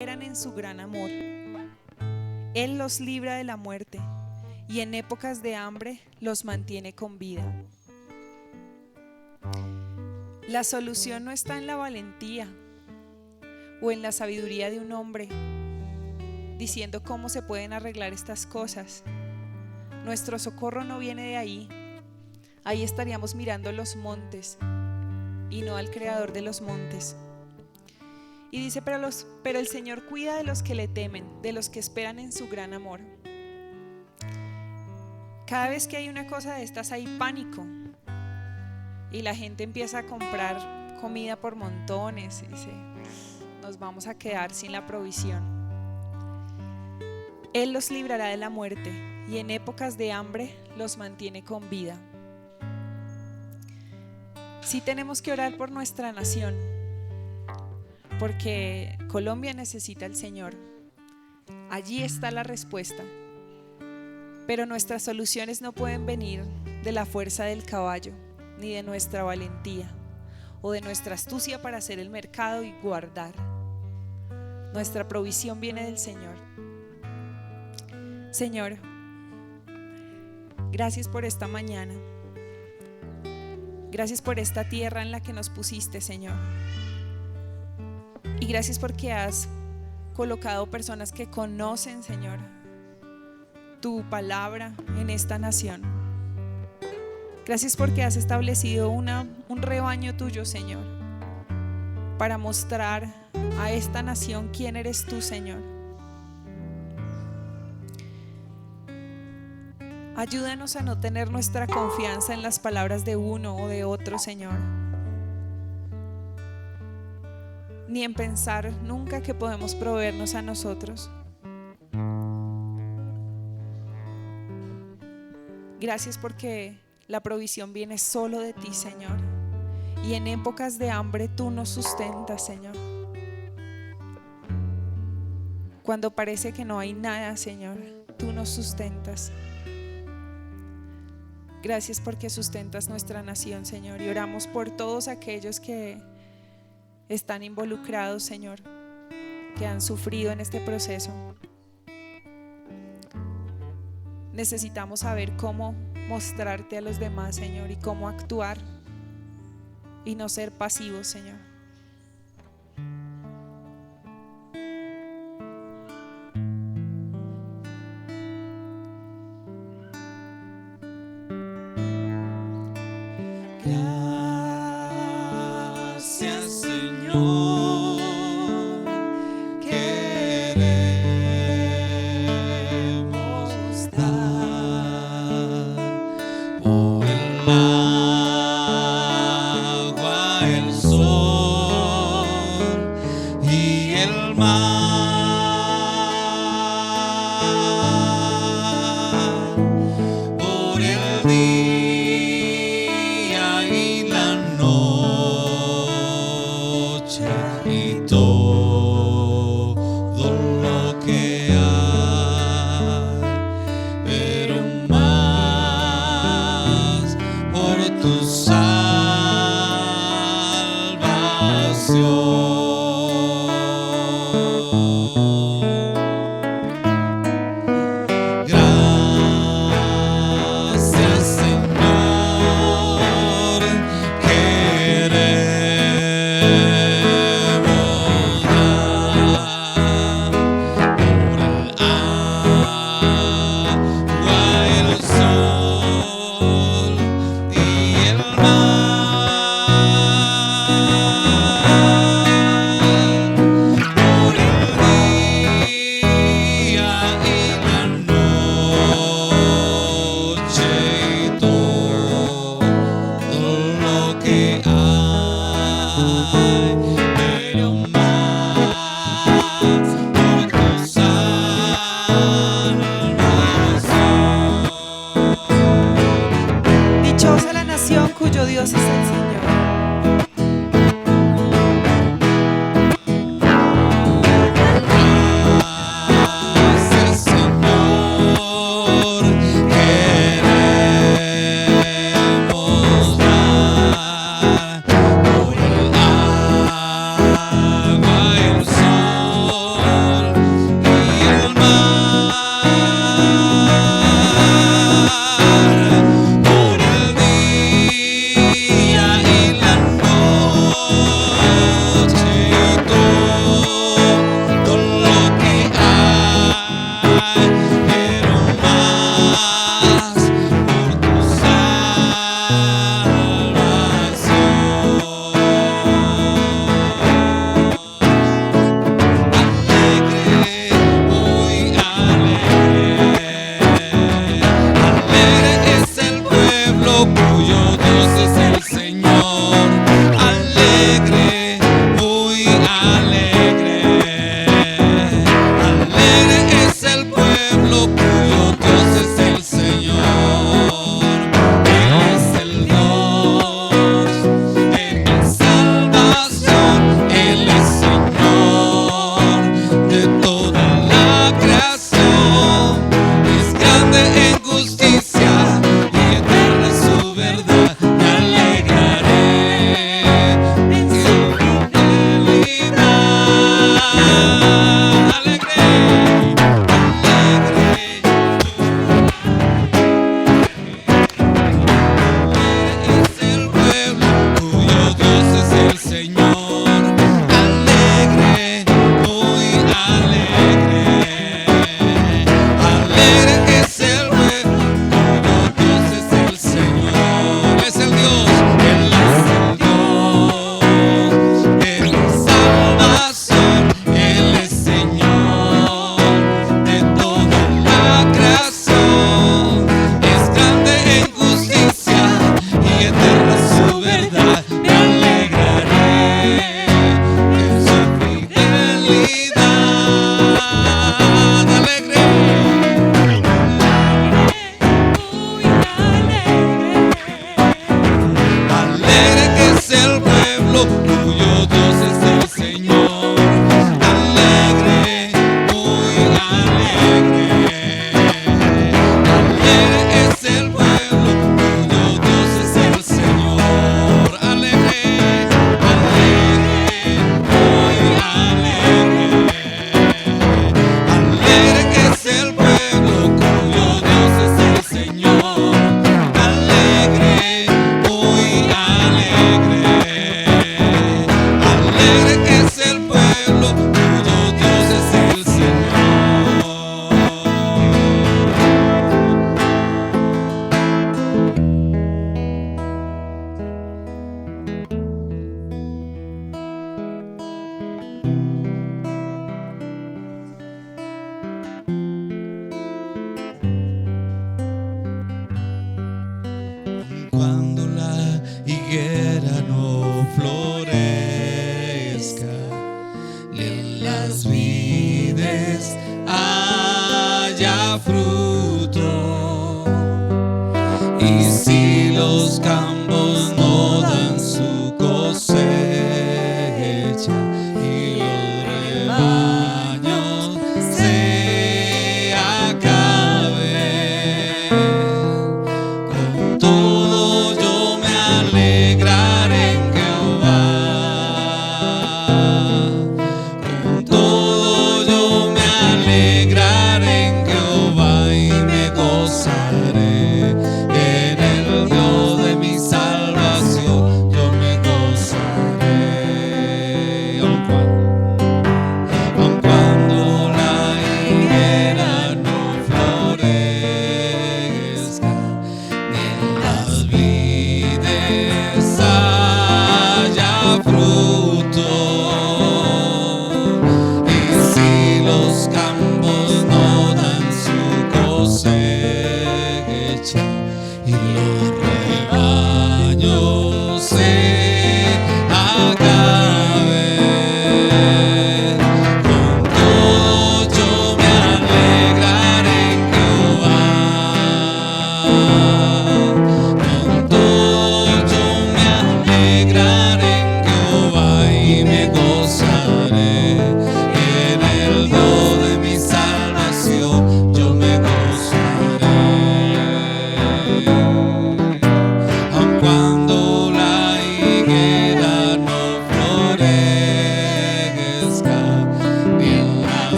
esperan en su gran amor. Él los libra de la muerte y en épocas de hambre los mantiene con vida. La solución no está en la valentía o en la sabiduría de un hombre diciendo cómo se pueden arreglar estas cosas. Nuestro socorro no viene de ahí. Ahí estaríamos mirando los montes y no al creador de los montes. Y dice, pero el Señor cuida de los que le temen, de los que esperan en su gran amor. Cada vez que hay una cosa de estas hay pánico y la gente empieza a comprar comida por montones y dice, nos vamos a quedar sin la provisión. Él los librará de la muerte y en épocas de hambre los mantiene con vida. Sí tenemos que orar por nuestra nación, porque Colombia necesita al Señor. Allí está la respuesta. Pero nuestras soluciones no pueden venir de la fuerza del caballo, ni de nuestra valentía, o de nuestra astucia para hacer el mercado y guardar. Nuestra provisión viene del Señor. Señor, gracias por esta mañana. Gracias por esta tierra en la que nos pusiste, Señor. Y gracias porque has colocado personas que conocen, Señor, tu palabra en esta nación. Gracias porque has establecido un rebaño tuyo, Señor, para mostrar a esta nación quién eres tú, Señor. Ayúdanos a no tener nuestra confianza en las palabras de uno o de otro, Señor, ni en pensar nunca que podemos proveernos a nosotros. Gracias porque la provisión viene solo de ti, Señor, y en épocas de hambre tú nos sustentas, Señor. Cuando parece que no hay nada, Señor, tú nos sustentas. Gracias porque sustentas nuestra nación, Señor, y oramos por todos aquellos que están involucrados, Señor, que han sufrido en este proceso. Necesitamos saber cómo mostrarte a los demás, Señor, y cómo actuar y no ser pasivos, Señor. Gracias, Señor, queremos dar por el agua, el sol y el mar, por el día y la noche y todo lo que hay, pero más por tu salvación. Gracias, Señor, queremos dar por el agua, el sol y el mar, por el día y la noche y todo lo que hay, pero más por tu salvación. Dichosa la nación cuyo Dios es el Señor. Gracias, Señor, queremos dar por el agua, el sol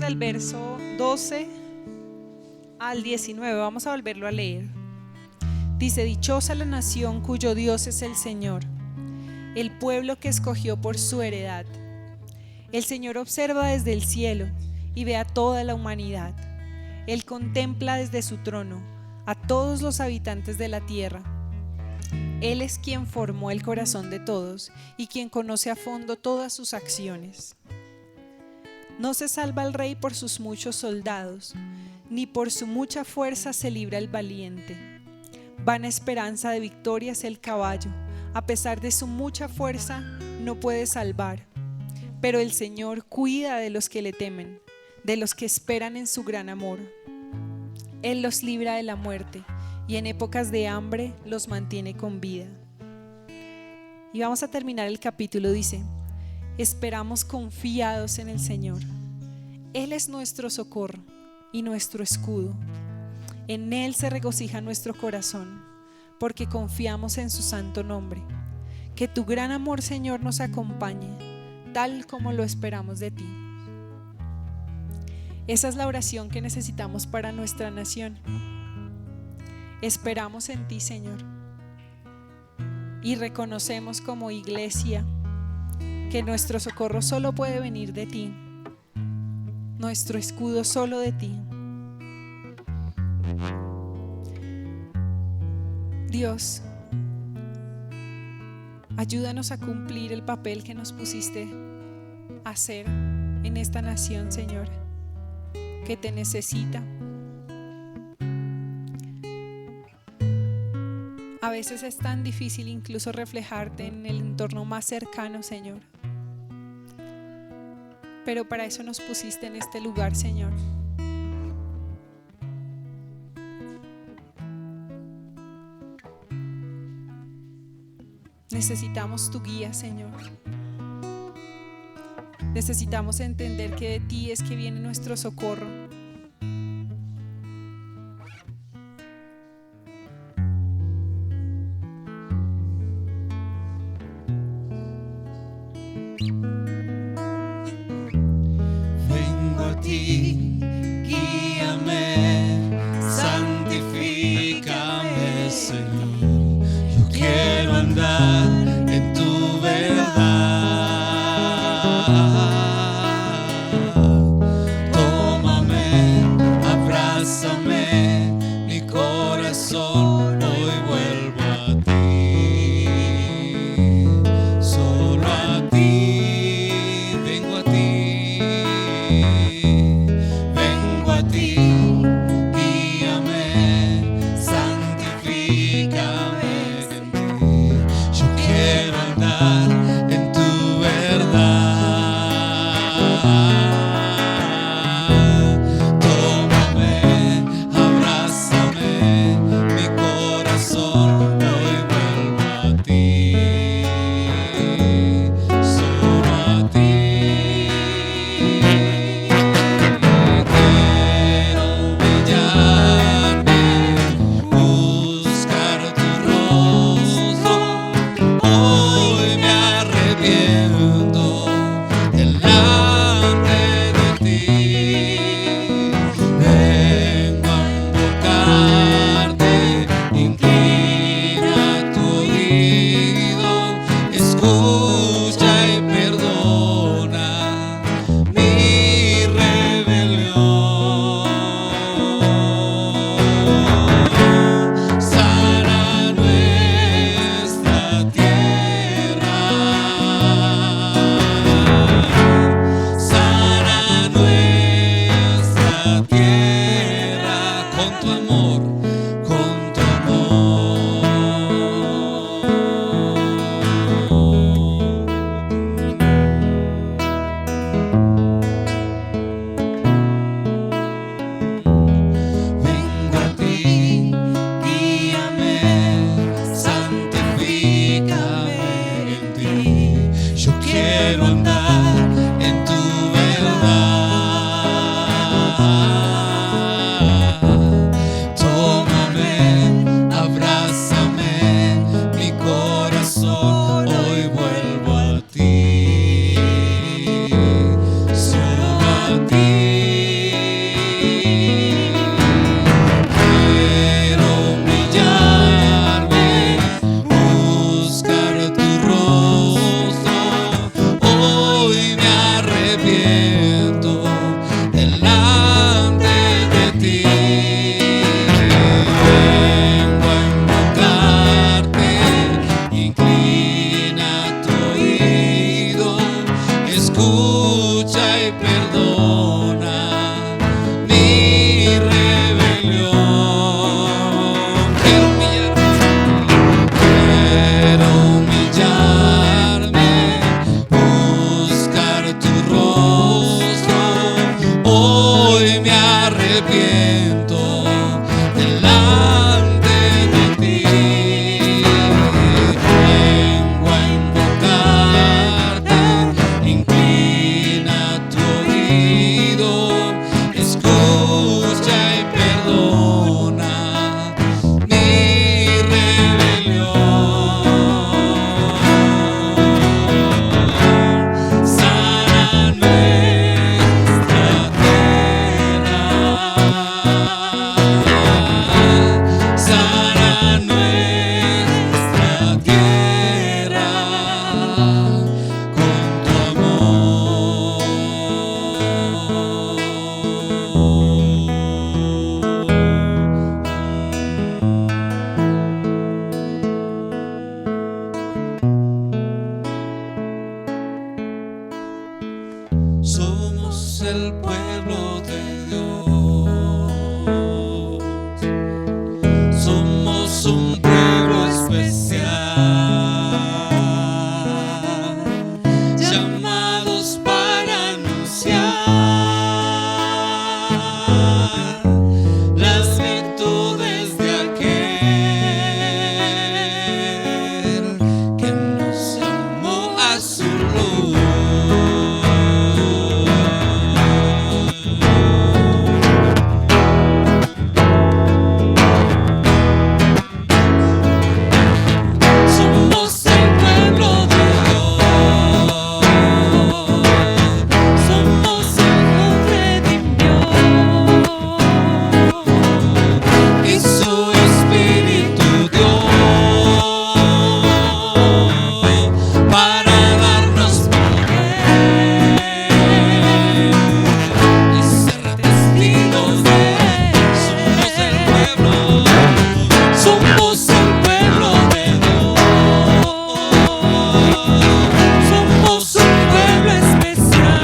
desde el verso 12 al 19. Vamos a volverlo a leer. Dice: dichosa la nación cuyo Dios es el Señor, el pueblo que escogió por su heredad. El Señor observa desde el cielo y ve a toda la humanidad. Él contempla desde su trono a todos los habitantes de la tierra. Él es quien formó el corazón de todos y quien conoce a fondo todas sus acciones. No se salva el rey por sus muchos soldados, ni por su mucha fuerza se libra el valiente. Vana esperanza de victoria es el caballo, a pesar de su mucha fuerza no puede salvar. Pero el Señor cuida de los que le temen, de los que esperan en su gran amor. Él los libra de la muerte y en épocas de hambre los mantiene con vida. Y vamos a terminar el capítulo. Dice: esperamos confiados en el Señor. Él es nuestro socorro y nuestro escudo. En Él se regocija nuestro corazón, porque confiamos en su santo nombre. Que tu gran amor, Señor, nos acompañe, tal como lo esperamos de ti. Esa es la oración que necesitamos para nuestra nación. Esperamos en ti, Señor, y reconocemos como iglesia que nuestro socorro solo puede venir de ti, nuestro escudo solo de ti. Dios, ayúdanos a cumplir el papel que nos pusiste a hacer en esta nación, Señor, que te necesita. A veces es tan difícil incluso reflejarte en el entorno más cercano, Señor. Pero para eso nos pusiste en este lugar, Señor. Necesitamos tu guía, Señor. Necesitamos entender que de ti es que viene nuestro socorro. Vengo a ti, guíame, santifícame, Señor. Yo quiero andar en tu verdad. Tómame, abrázame, mi corazón hoy vuelvo a ti. Solo a ti, vengo a ti. Vengo a ti, guíame, santifícame. el pueblo de Dios. Somos un pueblo especial, llamados para anunciar las virtudes de aquel que nos llamó a su luz. Somos el pueblo de Dios, somos el redimió y su Espíritu dio para darnos poder y ser testigos de él. Somos el pueblo de Dios, somos un pueblo especial,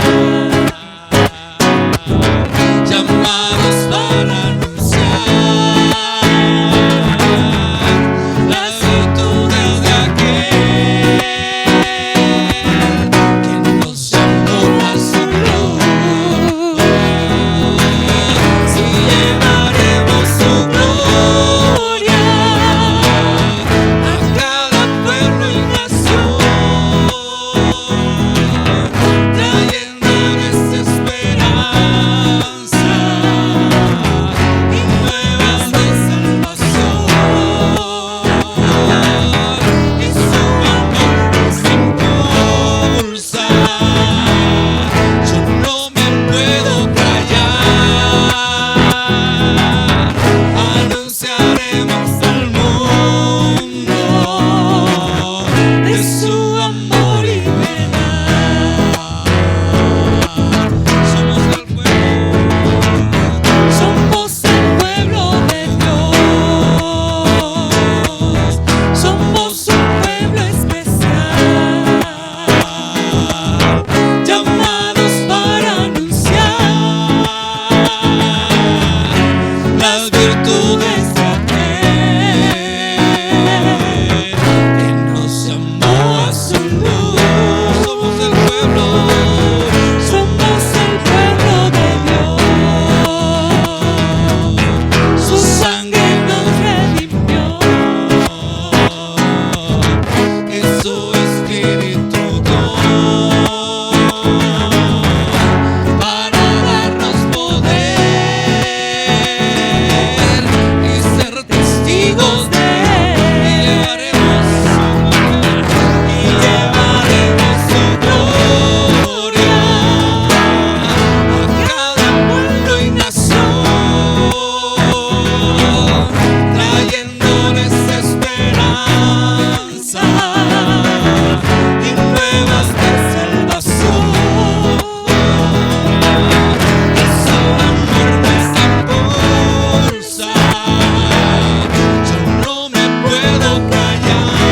llamados para anunciar las virtudes de aquel que nos llamó a su luz. Si llevaremos su gloria a cada pueblo y nación, trayéndoles esperanza y nuevas de salvación, y su amor nos impulsa. Yo no me puedo callar, anunciaremos al mundo de su amor y verdad. Somos el pueblo de Dios, somos un pueblo especial, llamados para anunciar las virtudes de aquel que nos llamó a su luz. Somos el pueblo de Dios, su sangre nos redimió y su Espíritu dio para darnos poder y ser testigos de él. Y llevaremos su gloria a cada pueblo y nación, trayéndoles esperanza y nuevas de salvación. Y su amor nos impulsa. Yo no me puedo callar,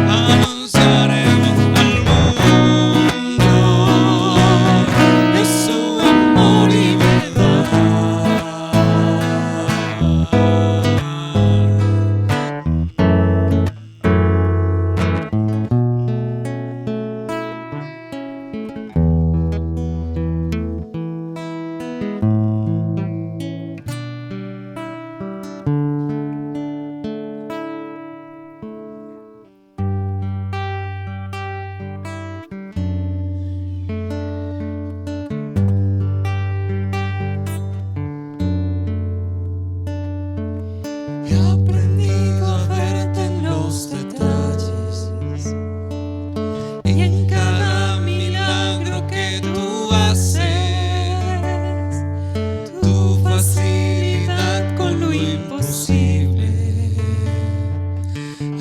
anunciaremos al mundo de su amor y verdad. He aprendido a verte en los detalles y en cada milagro que tú haces, tu facilidad con lo imposible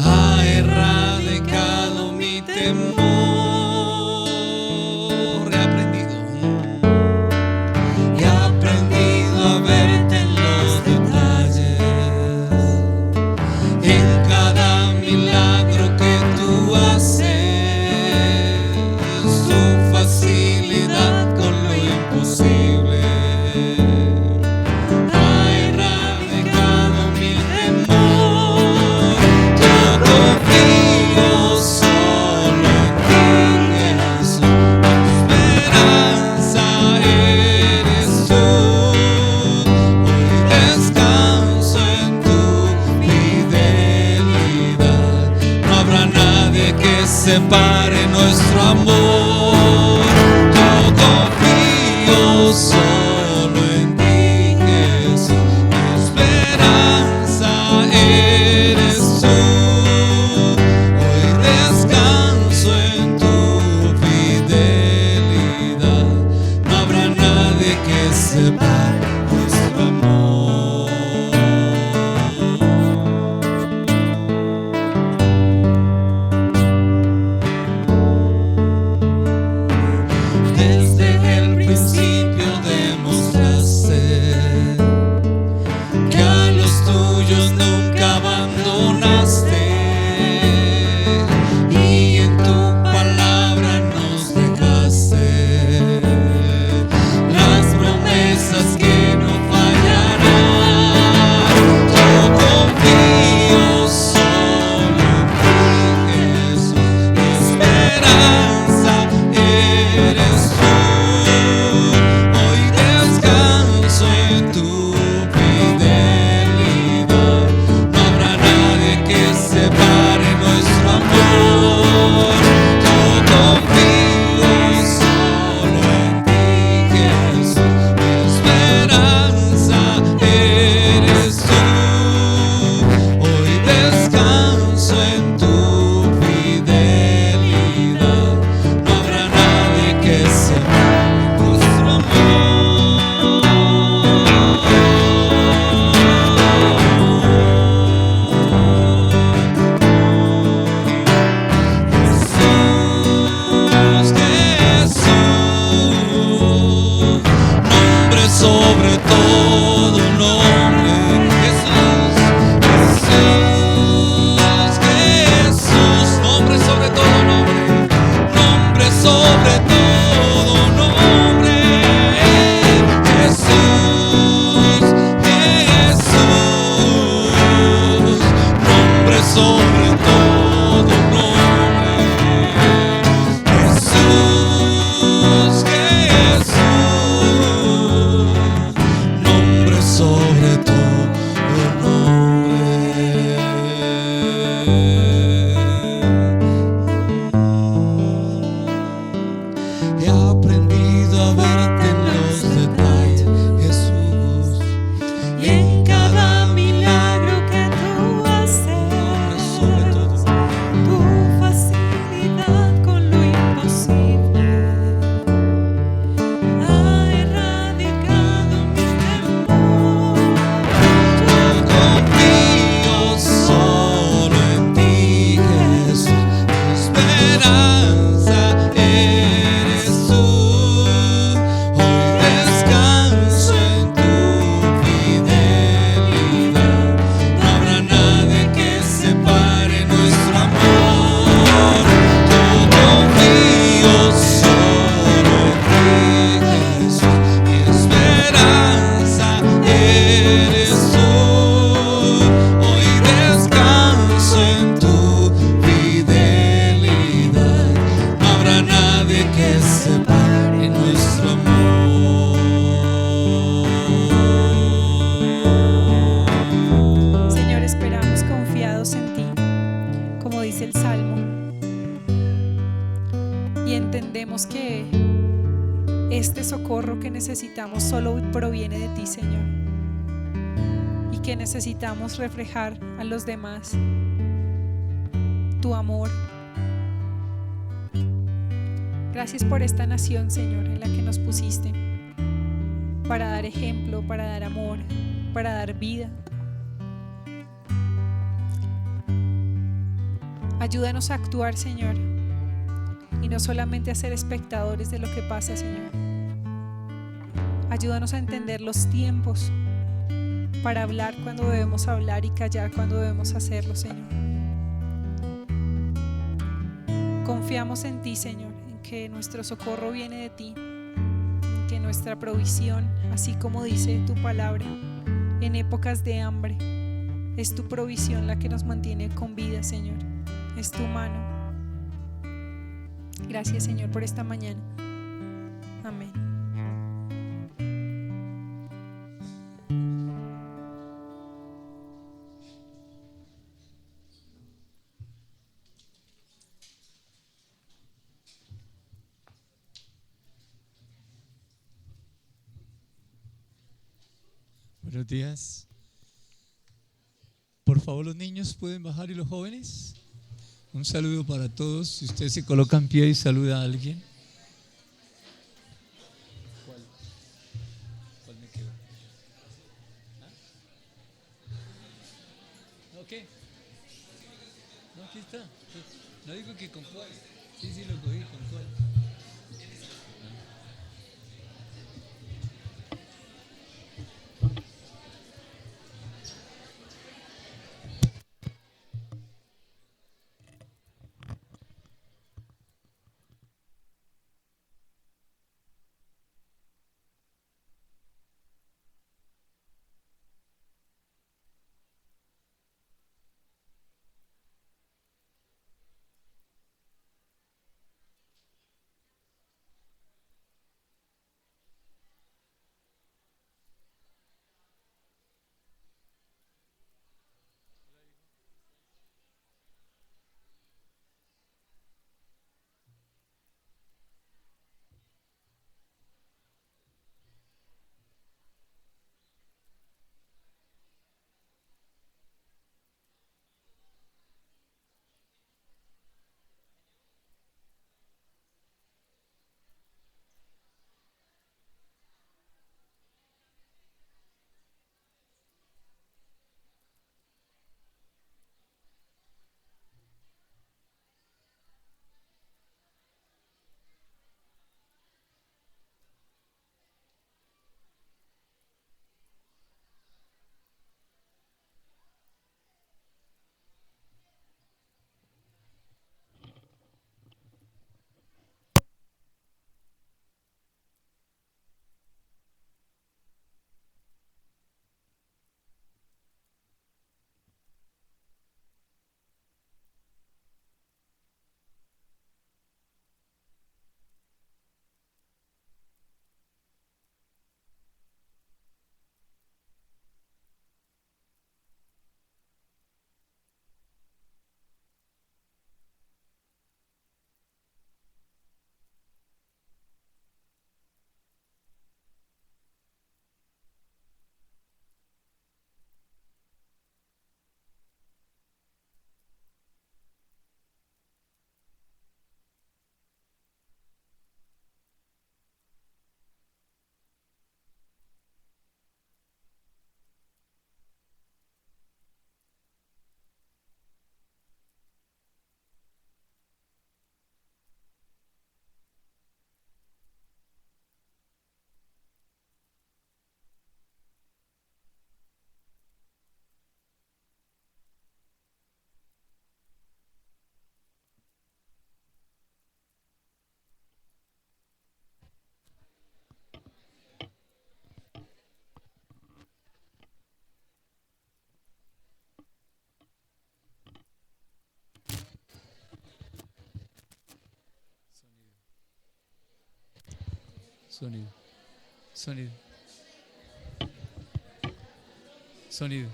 ha erradicado mi temor. He aprendido a verte en los detalles este socorro que necesitamos solo proviene de ti, Señor, y que necesitamos reflejar a los demás tu amor. Gracias por esta nación, Señor, en la que nos pusiste para dar ejemplo, para dar amor, para dar vida. Ayúdanos a actuar, Señor, y no solamente a ser espectadores de lo que pasa, Señor. Ayúdanos a entender los tiempos para hablar cuando debemos hablar y callar cuando debemos hacerlo, Señor. Confiamos en ti, Señor, en que nuestro socorro viene de ti, en que nuestra provisión, así como dice tu palabra, en épocas de hambre, es tu provisión la que nos mantiene con vida, Señor. Es tu mano. Gracias, Señor, por esta mañana. Amén. Buenos días. Por favor, los niños pueden bajar y los jóvenes. Un saludo para todos. Si usted se coloca en pie y saluda a alguien. ¿Cuál me quedó? ¿Ah? ¿Qué? No, aquí está. No digo que con cuál. Sí, lo cogí, con cuál. Sonido. Sonido. Sonido.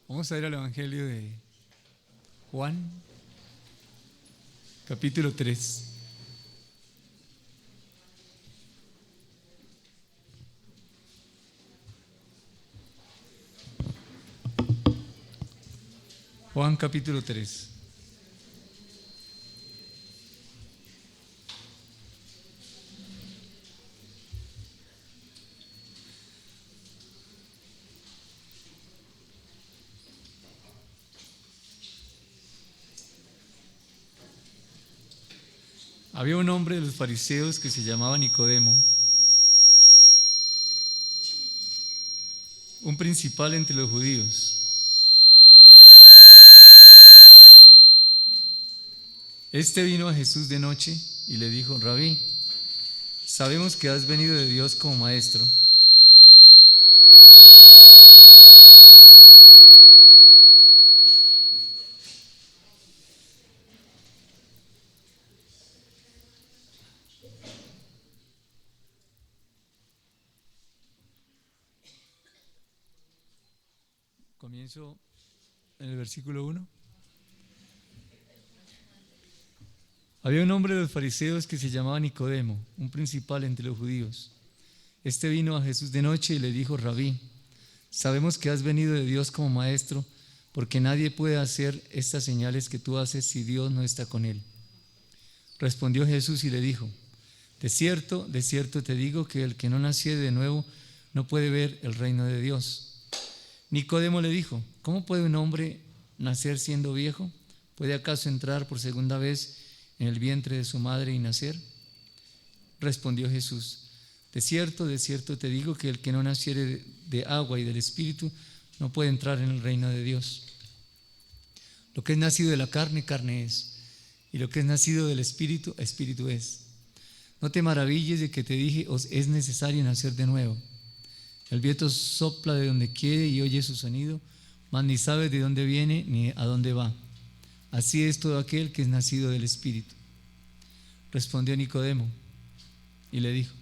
Vamos a ir al Evangelio de Juan, capítulo 3. Juan capítulo 3. Había un hombre de los fariseos que se llamaba Nicodemo, un principal entre los judíos. Este vino a Jesús de noche y le dijo: Rabí, sabemos que has venido de Dios como maestro, comienzo en el versículo 1. Había un hombre de los fariseos que se llamaba Nicodemo, un principal entre los judíos. Este vino a Jesús de noche y le dijo: Rabí, sabemos que has venido de Dios como maestro, porque nadie puede hacer estas señales que tú haces si Dios no está con él. Respondió Jesús y le dijo: de cierto te digo que el que no naciere de nuevo no puede ver el reino de Dios. Nicodemo le dijo: ¿cómo puede un hombre nacer siendo viejo? ¿Puede acaso entrar por segunda vez en el vientre de su madre y nacer? Respondió Jesús: de cierto te digo que el que no naciere de agua y del Espíritu no puede entrar en el reino de Dios. Lo que es nacido de la carne, carne es, y lo que es nacido del Espíritu, Espíritu es. No te maravilles de que te dije: os es necesario nacer de nuevo. El viento sopla de donde quiere y oye su sonido, mas ni sabe de dónde viene ni a dónde va. Así es todo aquel que es nacido del Espíritu. Respondió Nicodemo y le dijo: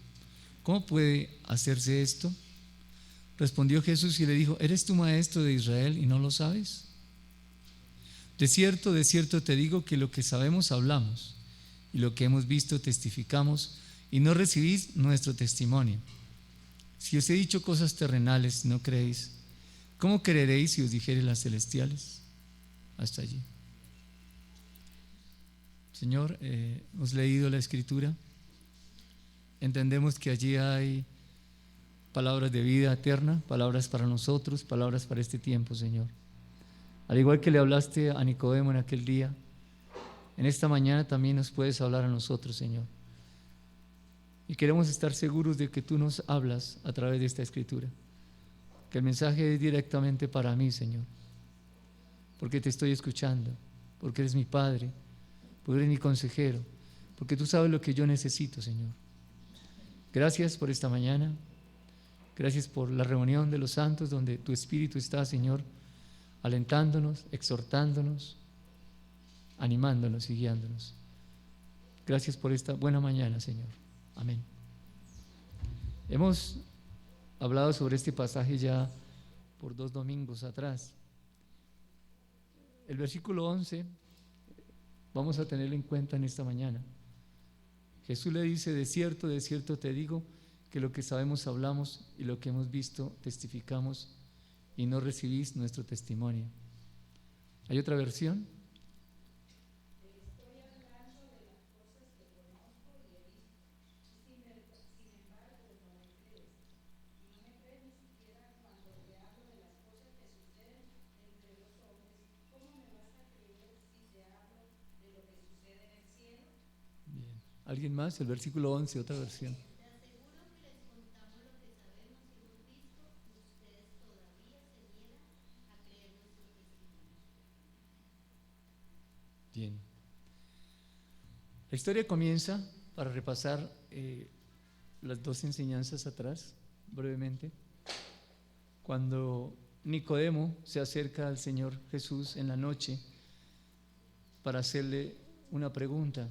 ¿cómo puede hacerse esto? Respondió Jesús y le dijo: ¿eres tú maestro de Israel y no lo sabes? De cierto te digo que lo que sabemos hablamos, y lo que hemos visto testificamos, y no recibís nuestro testimonio. Si os he dicho cosas terrenales, no creéis, ¿cómo creeréis si os dijere las celestiales? Hasta allí. Señor, hemos leído la Escritura, entendemos que allí hay palabras de vida eterna, palabras para nosotros, palabras para este tiempo, Señor. Al igual que le hablaste a Nicodemo en aquel día, en esta mañana también nos puedes hablar a nosotros, Señor. Y queremos estar seguros de que tú nos hablas a través de esta Escritura, que el mensaje es directamente para mí, Señor, porque te estoy escuchando, porque eres mi Padre, porque eres mi consejero, porque tú sabes lo que yo necesito, Señor. Gracias por esta mañana, gracias por la reunión de los santos donde tu Espíritu está, Señor, alentándonos, exhortándonos, animándonos y guiándonos. Gracias por esta buena mañana, Señor. Amén. Hemos hablado sobre este pasaje ya por 2 domingos atrás. El versículo 11 vamos a tenerlo en cuenta en esta mañana. Jesús le dice: de cierto te digo que lo que sabemos hablamos y lo que hemos visto testificamos, y no recibís nuestro testimonio. ¿Hay otra versión? Bien. ¿Alguien más? El versículo 11, otra versión. Bien. La historia comienza, para repasar las 2 enseñanzas atrás, brevemente, cuando Nicodemo se acerca al Señor Jesús en la noche para hacerle una pregunta.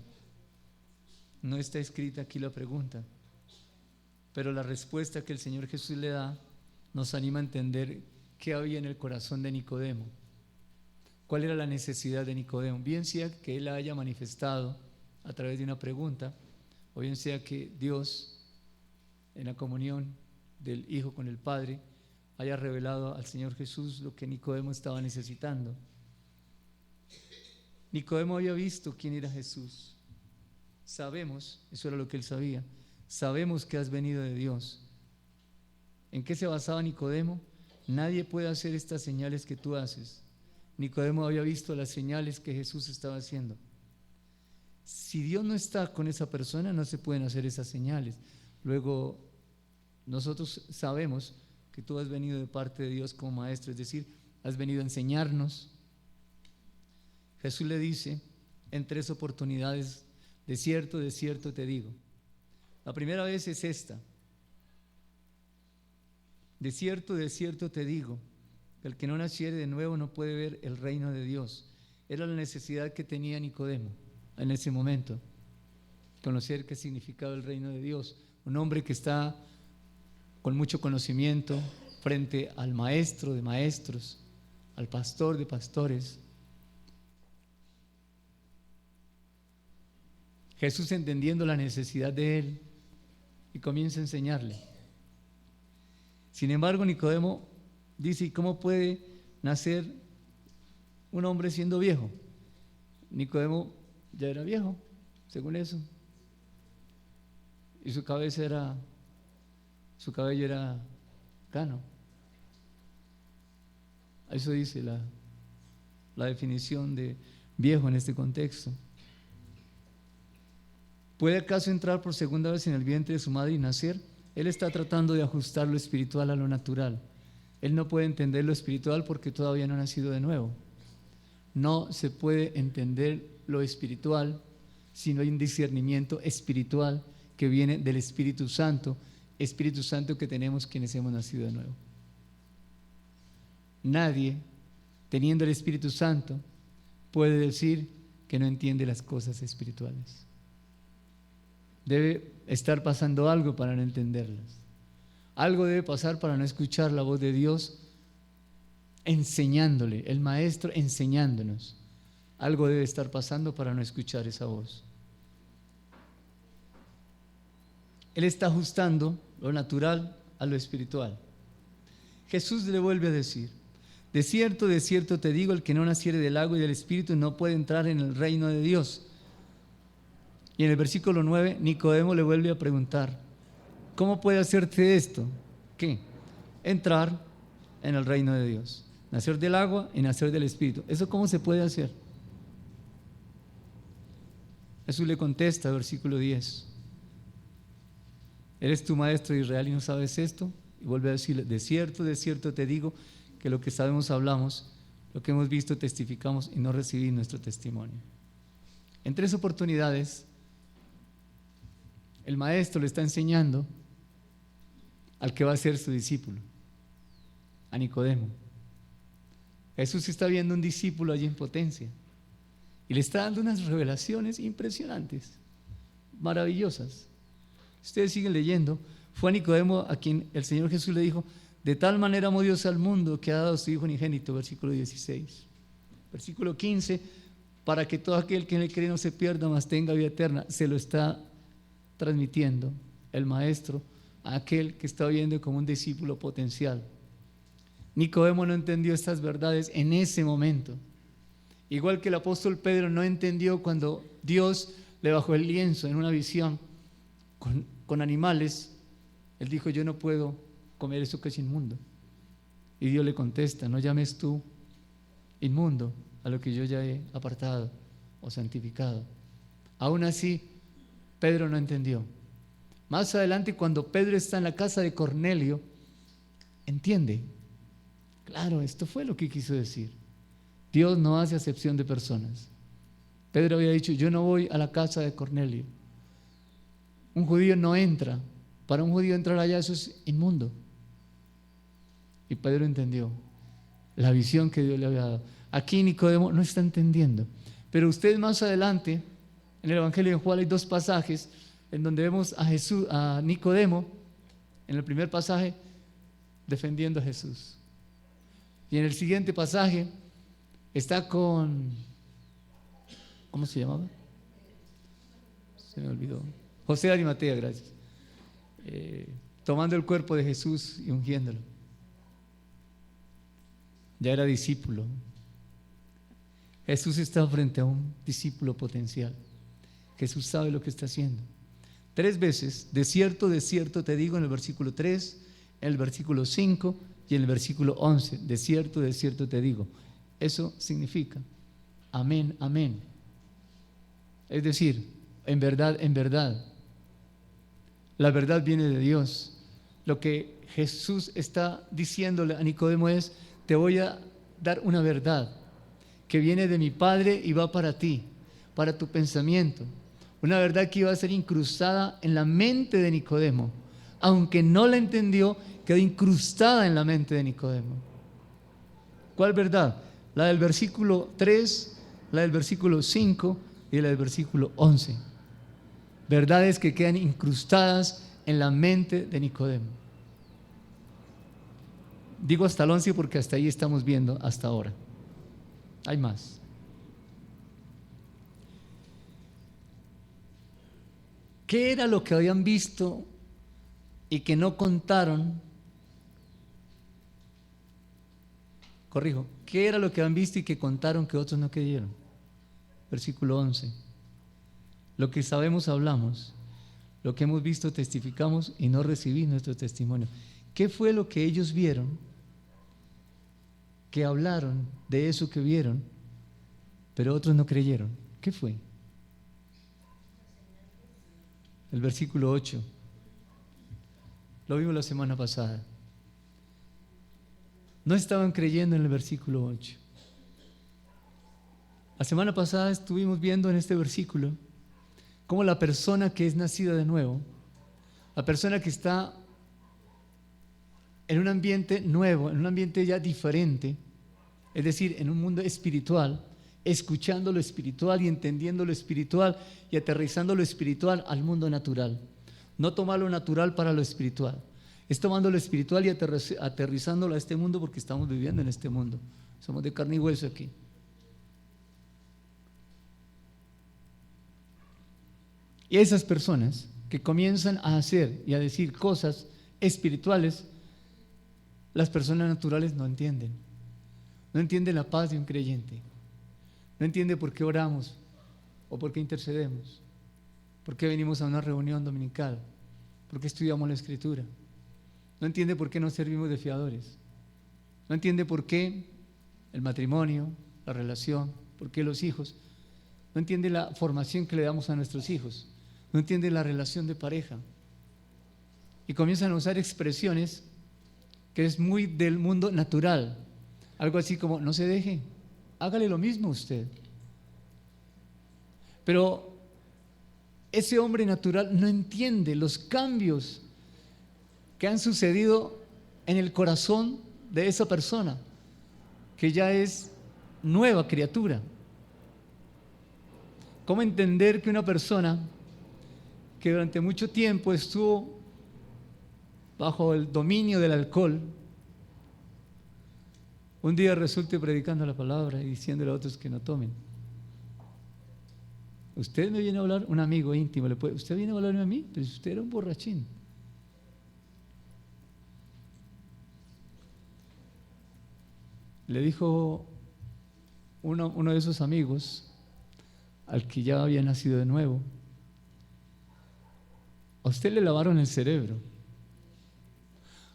No está escrita aquí la pregunta, pero la respuesta que el Señor Jesús le da nos anima a entender qué había en el corazón de Nicodemo. ¿Cuál era la necesidad de Nicodemo? Bien sea que él la haya manifestado a través de una pregunta, o bien sea que Dios, en la comunión del Hijo con el Padre, haya revelado al Señor Jesús lo que Nicodemo estaba necesitando. Nicodemo había visto quién era Jesús. Sabemos, eso era lo que él sabía, sabemos que has venido de Dios. ¿En qué se basaba Nicodemo? Nadie puede hacer estas señales que tú haces. Nicodemo había visto las señales que Jesús estaba haciendo. Si Dios no está con esa persona, no se pueden hacer esas señales. Luego, nosotros sabemos que tú has venido de parte de Dios como maestro, es decir, has venido a enseñarnos. Jesús le dice en 3 oportunidades: de cierto te digo. La primera vez es esta: de cierto te digo, que el que no naciere de nuevo no puede ver el reino de Dios. Era la necesidad que tenía Nicodemo en ese momento, conocer qué significaba el reino de Dios. Un hombre que está con mucho conocimiento frente al maestro de maestros, al pastor de pastores. Jesús, entendiendo la necesidad de él, y comienza a enseñarle. Sin embargo, Nicodemo dice: ¿y cómo puede nacer un hombre siendo viejo? Nicodemo ya era viejo, según eso, y su cabello era cano. Eso dice la definición de viejo en este contexto. ¿Puede acaso entrar por segunda vez en el vientre de su madre y nacer? Él está tratando de ajustar lo espiritual a lo natural. Él no puede entender lo espiritual porque todavía no ha nacido de nuevo. No se puede entender lo espiritual si no hay un discernimiento espiritual que viene del Espíritu Santo que tenemos quienes hemos nacido de nuevo. Nadie, teniendo el Espíritu Santo, puede decir que no entiende las cosas espirituales. Debe estar pasando algo para no entenderlas. Algo debe pasar para no escuchar la voz de Dios enseñándole, el maestro enseñándonos. Algo debe estar pasando para no escuchar esa voz. Él está ajustando lo natural a lo espiritual. Jesús le vuelve a decir: de cierto te digo, el que no naciere del agua y del Espíritu no puede entrar en el reino de Dios. Y en el versículo 9, Nicodemo le vuelve a preguntar: ¿cómo puede hacerte esto? ¿Qué? Entrar en el reino de Dios. Nacer del agua y nacer del Espíritu. ¿Eso cómo se puede hacer? Jesús le contesta, versículo 10: ¿eres tu maestro de Israel y no sabes esto? Y vuelve a decirle: de cierto te digo que lo que sabemos hablamos, lo que hemos visto testificamos y no recibí nuestro testimonio. En 3 oportunidades el maestro le está enseñando al que va a ser su discípulo, a Nicodemo. Jesús está viendo un discípulo allí en potencia y le está dando unas revelaciones impresionantes, maravillosas. Ustedes siguen leyendo. Fue a Nicodemo a quien el Señor Jesús le dijo: de tal manera amó Dios al mundo que ha dado a su Hijo unigénito, versículo 16. Versículo 15: para que todo aquel que en él cree no se pierda, mas tenga vida eterna. Se lo está transmitiendo el maestro a aquel que está viendo como un discípulo potencial. Nicodemo no entendió estas verdades en ese momento, igual que el apóstol Pedro no entendió cuando Dios le bajó el lienzo en una visión con animales. Él dijo: yo no puedo comer eso que es inmundo. Y Dios le contesta: no llames tú inmundo a lo que yo ya he apartado o santificado. Aún así, Pedro no entendió. Más adelante, cuando Pedro está en la casa de Cornelio, entiende. Claro, esto fue lo que quiso decir. Dios no hace acepción de personas. Pedro había dicho: yo no voy a la casa de Cornelio. Un judío no entra. Para un judío entrar allá, eso es inmundo. Y Pedro entendió la visión que Dios le había dado. Aquí Nicodemo no está entendiendo. Pero ustedes más adelante, en el Evangelio de Juan, hay 2 pasajes en donde vemos a Nicodemo, en el primer pasaje, defendiendo a Jesús. Y en el siguiente pasaje está con, ¿cómo se llamaba? Se me olvidó. José de Arimatea, gracias. Tomando el cuerpo de Jesús y ungiéndolo. Ya era discípulo. Jesús está frente a un discípulo potencial. Jesús sabe lo que está haciendo. 3 veces, de cierto te digo, en el versículo 3, en el versículo 5 y en el versículo 11. De cierto te digo. Eso significa amén, amén. Es decir, en verdad, en verdad. La verdad viene de Dios. Lo que Jesús está diciéndole a Nicodemo es: te voy a dar una verdad que viene de mi Padre y va para ti, para tu pensamiento. Una verdad que iba a ser incrustada en la mente de Nicodemo. Aunque no la entendió, quedó incrustada en la mente de Nicodemo. ¿Cuál verdad? La del versículo 3, la del versículo 5 y la del versículo 11. Verdades que quedan incrustadas en la mente de Nicodemo. Digo hasta el 11 porque hasta ahí estamos viendo hasta ahora. Hay más. ¿Qué era lo que habían visto y que no contaron? Corrijo, ¿qué era lo que habían visto y que contaron que otros no creyeron? Versículo 11. Lo que sabemos hablamos, lo que hemos visto testificamos y no recibí nuestro testimonio. ¿Qué fue lo que ellos vieron? Que hablaron de eso que vieron, pero otros no creyeron. ¿Qué fue? El versículo 8. Lo vimos la semana pasada. No estaban creyendo en el versículo 8. La semana pasada estuvimos viendo en este versículo cómo la persona que es nacida de nuevo, la persona que está en un ambiente nuevo, en un ambiente ya diferente, es decir, en un mundo espiritual, escuchando lo espiritual y entendiendo lo espiritual y aterrizando lo espiritual al mundo natural. No tomar lo natural para lo espiritual, es tomando lo espiritual y aterrizándolo a este mundo, porque estamos viviendo en este mundo. Somos de carne y hueso aquí. Y esas personas que comienzan a hacer y a decir cosas espirituales, las personas naturales no entienden. No entienden la paz de un creyente. No entiende por qué oramos o por qué intercedemos, por qué venimos a una reunión dominical, por qué estudiamos la Escritura. No entiende por qué nos servimos de fiadores. No entiende por qué el matrimonio, la relación, por qué los hijos. No entiende la formación que le damos a nuestros hijos. No entiende la relación de pareja. Y comienzan a usar expresiones que es muy del mundo natural. Algo así como: no se deje, hágale lo mismo usted. Pero ese hombre natural no entiende los cambios que han sucedido en el corazón de esa persona, que ya es nueva criatura. ¿Cómo entender que una persona que durante mucho tiempo estuvo bajo el dominio del alcohol, un día resulte predicando la palabra y diciéndole a otros que no tomen? Usted me viene a hablar, un amigo íntimo, usted viene a hablarme a mí, pero si usted era un borrachín. Le dijo uno de esos amigos, al que ya había nacido de nuevo: a usted le lavaron el cerebro.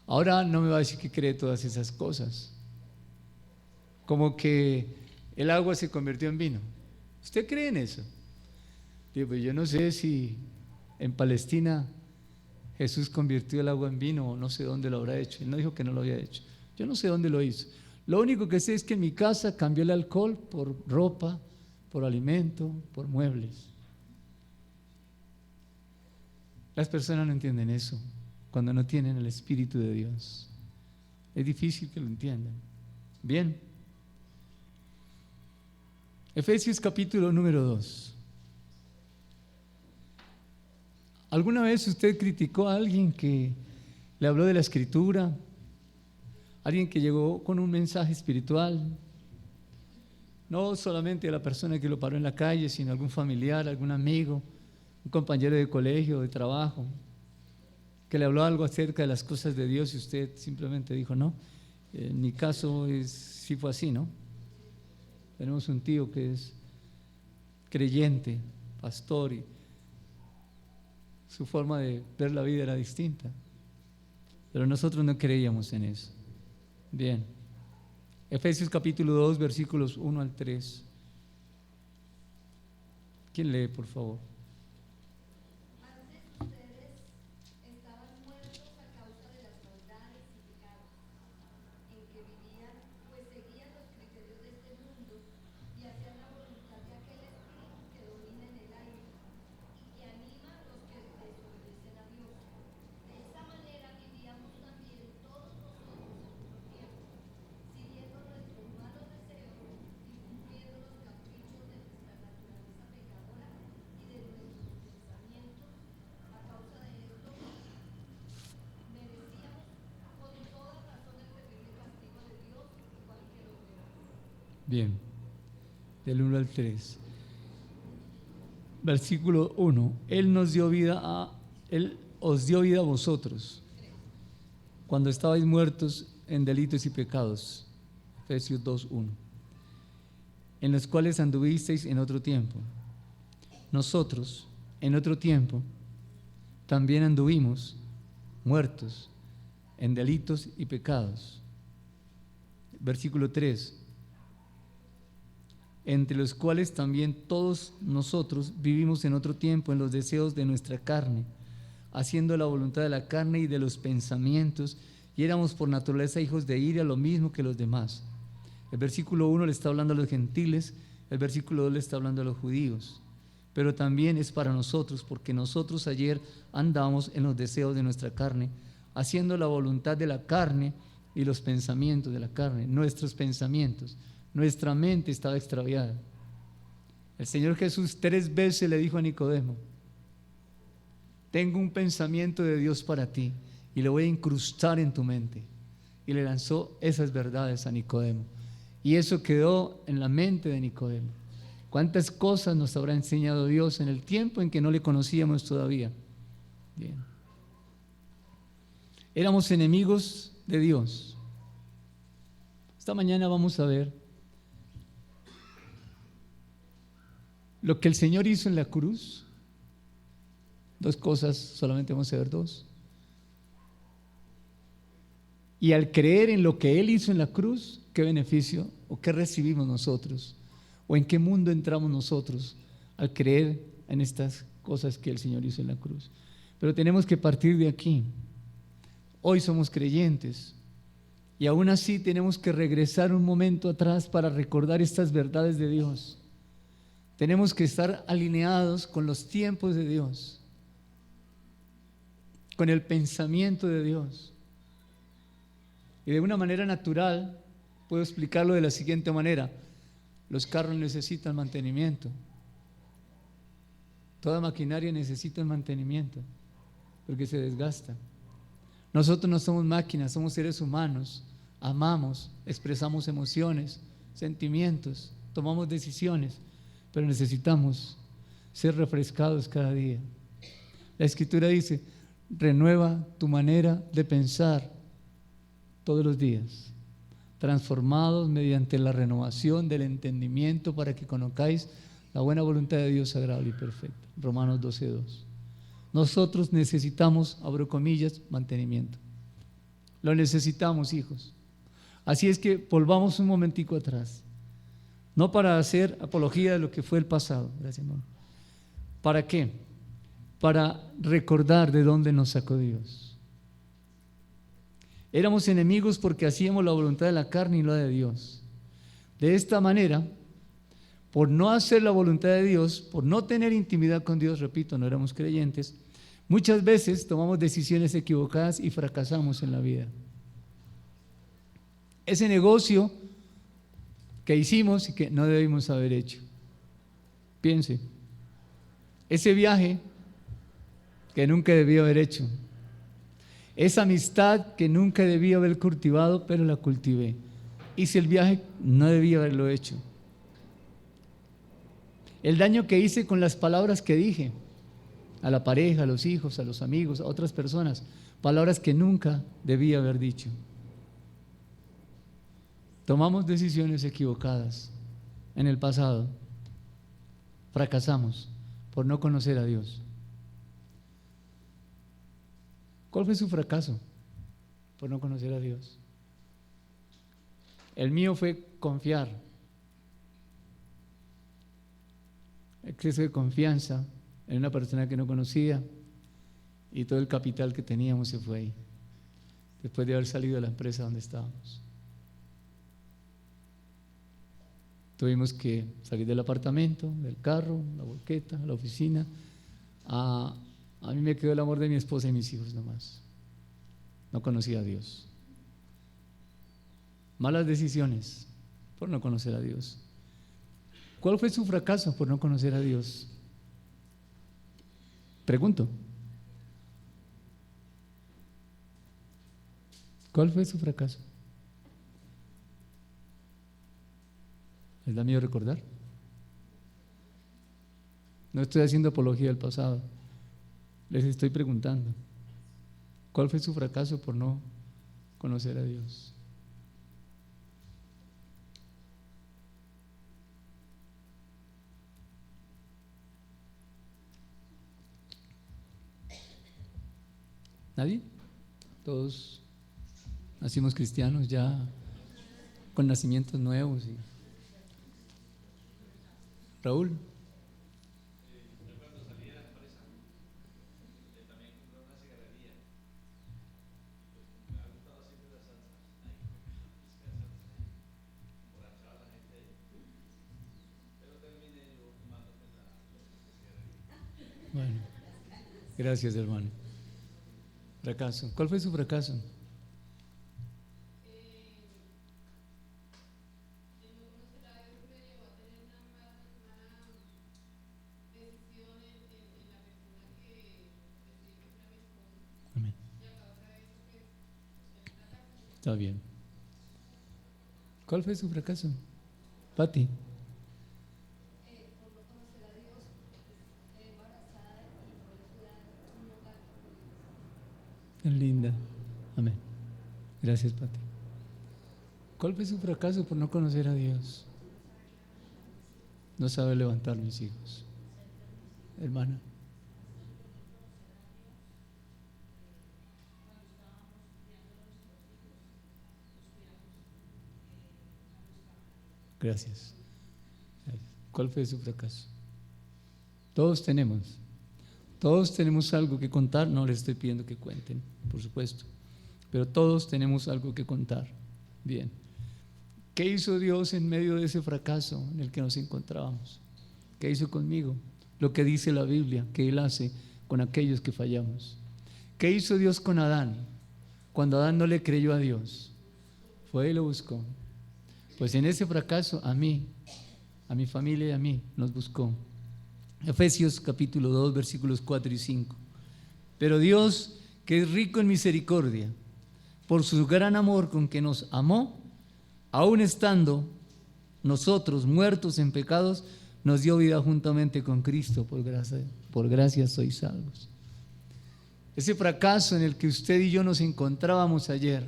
Ahora no me va a decir que cree todas esas cosas, como que el agua se convirtió en vino. ¿Usted cree en eso? Digo, pues yo no sé si en Palestina Jesús convirtió el agua en vino, o no sé dónde lo habrá hecho. Él no dijo que no lo había hecho. Yo no sé dónde lo hizo. Lo único que sé es que en mi casa cambió el alcohol por ropa, por alimento, por muebles. Las personas no entienden eso cuando no tienen el Espíritu de Dios. Es difícil que lo entiendan. Bien. Efesios capítulo número 2. ¿Alguna vez usted criticó a alguien que le habló de la Escritura alguien que llegó con un mensaje espiritual, no solamente a la persona que lo paró en la calle, sino algún familiar, algún amigo, un compañero de colegio, de trabajo, que le habló algo acerca de las cosas de Dios y usted simplemente dijo, no, en mi caso sí fue así, ¿no? Tenemos un tío que es creyente, pastor, y su forma de ver la vida era distinta, pero nosotros no creíamos en eso. Bien, Efesios capítulo 2, versículos 1 al 3. ¿Quién lee, por favor? Bien, del 1 al 3. Versículo 1. Él os dio vida a vosotros cuando estabais muertos en delitos y pecados. Efesios 2:1. En los cuales anduvisteis en otro tiempo. Nosotros, en otro tiempo, también anduvimos muertos en delitos y pecados. Versículo 3. Entre los cuales también todos nosotros vivimos en otro tiempo en los deseos de nuestra carne, haciendo la voluntad de la carne y de los pensamientos, y éramos por naturaleza hijos de ira, lo mismo que los demás. El versículo 1 le está hablando a los gentiles, el versículo 2 le está hablando a los judíos, pero también es para nosotros, porque nosotros ayer andamos en los deseos de nuestra carne, haciendo la voluntad de la carne y los pensamientos de la carne, nuestros pensamientos. Nuestra mente estaba extraviada. El Señor Jesús 3 veces le dijo a Nicodemo: tengo un pensamiento de Dios para ti y lo voy a incrustar en tu mente. Y le lanzó esas verdades a Nicodemo. Y eso quedó en la mente de Nicodemo. ¿Cuántas cosas nos habrá enseñado Dios en el tiempo en que no le conocíamos todavía? Bien. Éramos enemigos de Dios. Esta mañana vamos a ver lo que el Señor hizo en la cruz. Dos cosas, solamente vamos a ver dos. Y al creer en lo que Él hizo en la cruz, ¿qué beneficio o qué recibimos nosotros? ¿O en qué mundo entramos nosotros al creer en estas cosas que el Señor hizo en la cruz? Pero tenemos que partir de aquí. Hoy somos creyentes y aún así tenemos que regresar un momento atrás para recordar estas verdades de Dios. Tenemos que estar alineados con los tiempos de Dios, con el pensamiento de Dios. Y de una manera natural puedo explicarlo de la siguiente manera: los carros necesitan mantenimiento, toda maquinaria necesita mantenimiento porque se desgasta. Nosotros no somos máquinas, somos seres humanos, amamos, expresamos emociones, sentimientos, tomamos decisiones, pero necesitamos ser refrescados cada día. La Escritura dice: renueva tu manera de pensar todos los días, transformados mediante la renovación del entendimiento para que conozcáis la buena voluntad de Dios agradable y perfecta. Romanos 12:2. Nosotros necesitamos, abro comillas, mantenimiento. Lo necesitamos, hijos. Así es que volvamos un momentico atrás. No para hacer apología de lo que fue el pasado. Gracias, hermano. ¿Para qué? Para recordar de dónde nos sacó Dios. Éramos enemigos porque hacíamos la voluntad de la carne y no la de Dios. De esta manera, por no hacer la voluntad de Dios, por no tener intimidad con Dios, repito, no éramos creyentes, muchas veces tomamos decisiones equivocadas y fracasamos en la vida. Ese negocio que hicimos y que no debimos haber hecho. Piense, ese viaje que nunca debió haber hecho, Esa amistad que nunca debía haber cultivado, pero la cultivé. Hice el viaje, no debía haberlo hecho. El daño que hice con las palabras que dije a la pareja, a los hijos, a los amigos, a otras personas, palabras que nunca debía haber dicho. Tomamos decisiones equivocadas en el pasado. Fracasamos por no conocer a Dios. ¿Cuál fue su fracaso por no conocer a Dios? El mío fue confiar. Exceso de confianza en una persona que no conocía y todo el capital que teníamos se fue ahí, después de haber salido de la empresa donde estábamos. Tuvimos que salir del apartamento, del carro, la volqueta, la oficina. A mí me quedó el amor de mi esposa y mis hijos nomás. No conocía a Dios. Malas decisiones por no conocer a Dios. ¿Cuál fue su fracaso por no conocer a Dios? Pregunto. ¿Cuál fue su fracaso? ¿Les da miedo recordar? No estoy haciendo apología del pasado. Les estoy preguntando. ¿Cuál fue su fracaso por no conocer a Dios? ¿Nadie? Todos nacimos cristianos ya con nacimientos nuevos. Raúl. Cuando salí de la empresa, también compré una cigarrería. Pues me ha gustado siempre la salsa. Emborrachaba a la gente ahí. Pero terminé yo fumándome la cigarrería. Bueno, gracias, hermano. Fracaso. ¿Cuál fue su fracaso? Amén. Está bien. ¿Cuál fue su fracaso? Pati. Tan linda. Amén. Gracias, Pati. ¿Cuál fue su fracaso por no conocer a Dios? No sabe levantar mis hijos. Hermana. Gracias. ¿Cuál fue su fracaso? Todos tenemos algo que contar. No les estoy pidiendo que cuenten, por supuesto, pero todos tenemos algo que contar. Bien. ¿Qué hizo Dios en medio de ese fracaso en el que nos encontrábamos? ¿Qué hizo conmigo? Lo que dice la Biblia que Él hace con aquellos que fallamos. ¿Qué hizo Dios con Adán? Cuando Adán no le creyó a Dios, fue y lo buscó. Pues en ese fracaso a mí, a mi familia y a mí nos buscó. Efesios capítulo 2 versículos 4 y 5. Pero Dios, que es rico en misericordia, por su gran amor con que nos amó, aun estando nosotros muertos en pecados, nos dio vida juntamente con Cristo. Por gracia sois salvos. Ese fracaso en el que usted y yo nos encontrábamos ayer,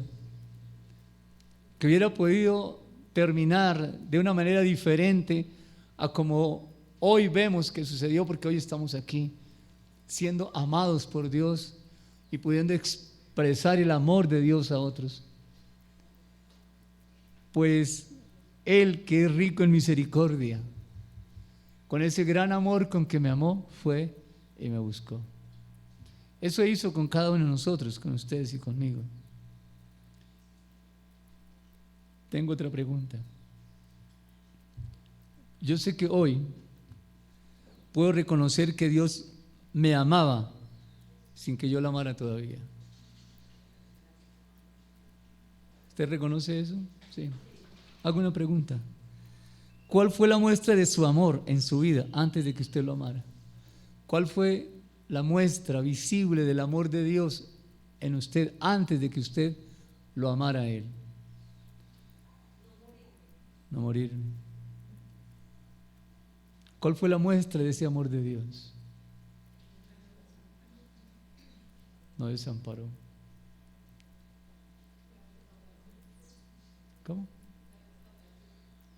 que hubiera podido terminar de una manera diferente a como hoy vemos que sucedió, porque hoy estamos aquí siendo amados por Dios y pudiendo expresar el amor de Dios a otros. Pues Él, que es rico en misericordia, con ese gran amor con que me amó, fue y me buscó. Eso hizo con cada uno de nosotros, con ustedes y conmigo. Tengo otra pregunta. Yo sé que hoy puedo reconocer que Dios me amaba sin que yo lo amara todavía. ¿Usted reconoce eso? Sí. Hago una pregunta. ¿Cuál fue la muestra de su amor en su vida antes de que usted lo amara? ¿Cuál fue la muestra visible del amor de Dios en usted antes de que usted lo amara a Él? No morir. ¿Cuál fue la muestra de ese amor de Dios? No desamparó. ¿Cómo?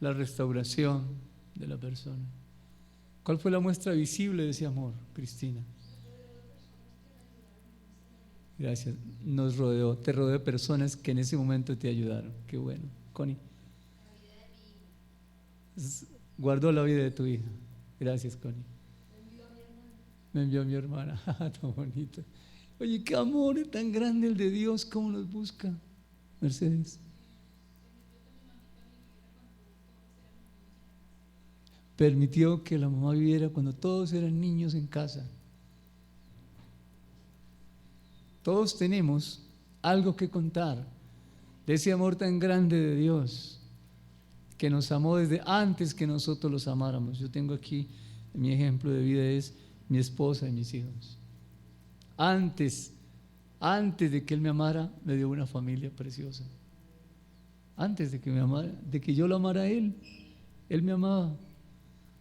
La restauración de la persona. ¿Cuál fue la muestra visible de ese amor, Cristina? Gracias. Nos rodeó, te rodeó de personas que en ese momento te ayudaron. Qué bueno. Connie. Guardó la vida de tu hija. Gracias, Connie. Me envió a mi hermana. Tan bonito. Oye, qué amor tan grande el de Dios, cómo nos busca. Mercedes. Permitió que la mamá viviera cuando todos eran niños en casa. Todos tenemos algo que contar de ese amor tan grande de Dios, que nos amó desde antes que nosotros los amáramos. Yo tengo aquí, mi ejemplo de vida es mi esposa y mis hijos. Antes de que Él me amara, me dio una familia preciosa. Antes de que me amara, de que yo lo amara a Él, Él me amaba.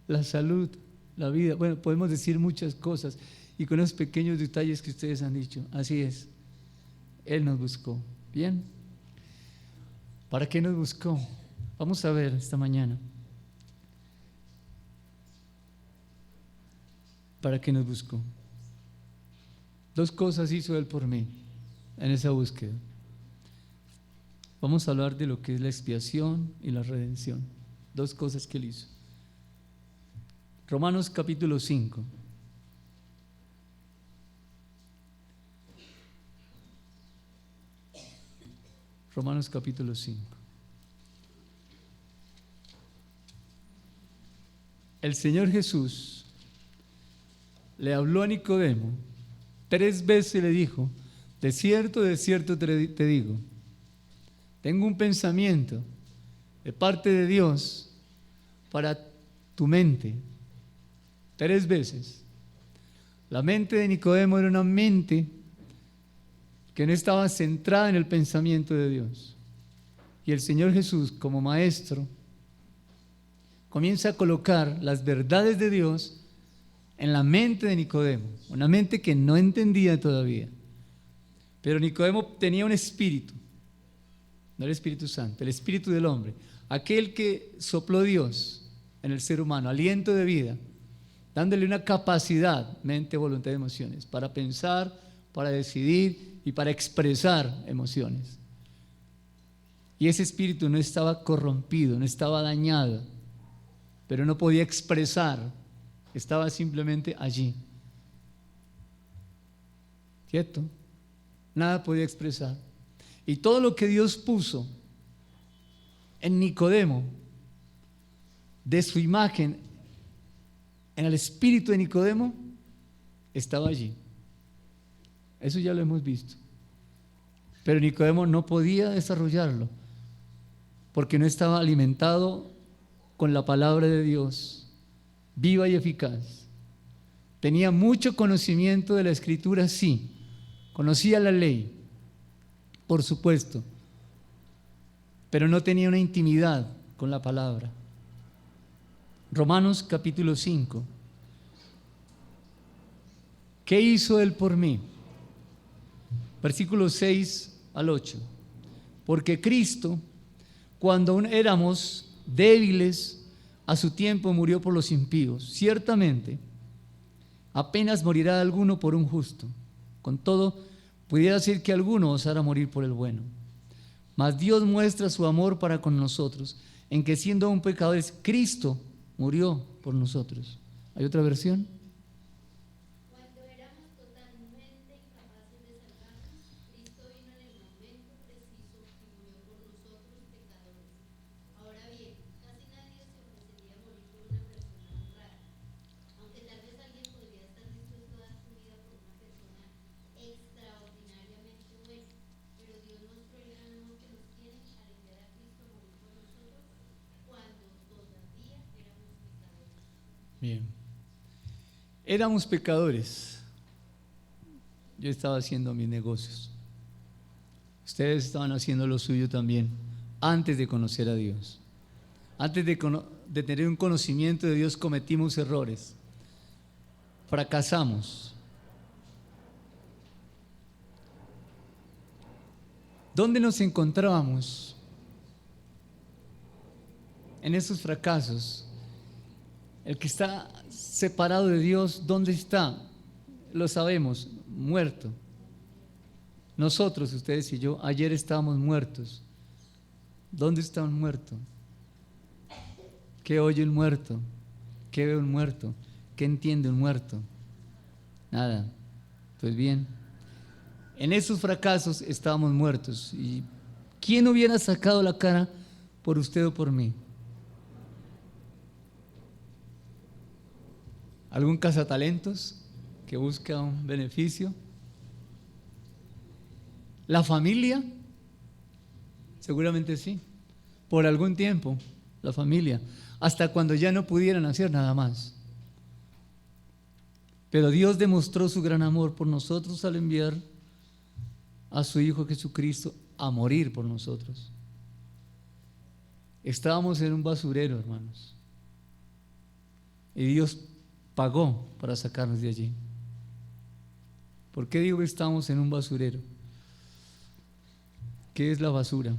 La salud, la vida, bueno, podemos decir muchas cosas y con esos pequeños detalles que ustedes han dicho, así es, Él nos buscó. Bien, ¿para qué nos buscó? Vamos a ver esta mañana. ¿Para qué nos buscó? Dos cosas hizo Él por mí en esa búsqueda. Vamos a hablar de lo que es la expiación y la redención. Dos cosas que Él hizo. Romanos capítulo 5. Romanos capítulo 5. El Señor Jesús le habló a Nicodemo, 3 veces le dijo: de cierto te digo, tengo un pensamiento de parte de Dios para tu mente. 3 veces. La mente de Nicodemo era una mente que no estaba centrada en el pensamiento de Dios. Y el Señor Jesús, como maestro, comienza a colocar las verdades de Dios en la mente de Nicodemo, una mente que no entendía todavía. Pero Nicodemo tenía un espíritu, no el Espíritu Santo, el espíritu del hombre, aquel que sopló Dios en el ser humano, aliento de vida, dándole una capacidad, mente, voluntad y emociones, para pensar, para decidir y para expresar emociones. Y ese espíritu no estaba corrompido, no estaba dañado, pero no podía expresar, estaba simplemente allí. ¿Cierto? Nada podía expresar. Y todo lo que Dios puso en Nicodemo, de su imagen, en el espíritu de Nicodemo, estaba allí. Eso ya lo hemos visto. Pero Nicodemo no podía desarrollarlo porque no estaba alimentado con la palabra de Dios, viva y eficaz. Tenía mucho conocimiento de la Escritura, sí. Conocía la ley, por supuesto, pero no tenía una intimidad con la palabra. Romanos capítulo 5. ¿Qué hizo Él por mí? Versículos 6 al 8. Porque Cristo, cuando aún éramos débiles, a su tiempo murió por los impíos. Ciertamente, apenas morirá alguno por un justo. Con todo, pudiera ser que alguno osara morir por el bueno. Mas Dios muestra su amor para con nosotros, en que siendo aún pecadores, Cristo murió por nosotros. ¿Hay otra versión? Cuando éramos totalmente incapaces de salvarnos, Cristo vino en el momento preciso y murió por nosotros pecadores. Ahora bien, casi nadie se ofrecería a morir por una persona honrada, aunque tal vez alguien podría estar dispuesto a dar su vida por una persona extraordinariamente buena, pero Dios mostró el gran amor que nos tiene al enviar a Cristo a morir por nosotros cuando todavía éramos pecadores. Bien. Éramos pecadores. Yo estaba haciendo mis negocios. Ustedes estaban haciendo lo suyo también antes de conocer a Dios. Antes de tener un conocimiento de Dios cometimos errores, fracasamos. ¿Dónde nos encontrábamos en esos fracasos? El que está separado de Dios, ¿dónde está? Lo sabemos, muerto. Nosotros, ustedes y yo, ayer estábamos muertos. ¿Dónde está un muerto? ¿Qué oye un muerto? ¿Qué ve un muerto? ¿Qué entiende un muerto? Nada. Pues bien, en esos fracasos estábamos muertos. ¿Y quién hubiera sacado la cara por usted o por mí? ¿Algún cazatalentos que busca un beneficio? ¿La familia? Seguramente sí. Por algún tiempo, la familia, hasta cuando ya no pudieran hacer nada más. Pero Dios demostró su gran amor por nosotros al enviar a su Hijo Jesucristo a morir por nosotros. Estábamos en un basurero, hermanos, y Dios pagó para sacarnos de allí. ¿Por qué digo que estamos en un basurero? ¿Qué es la basura?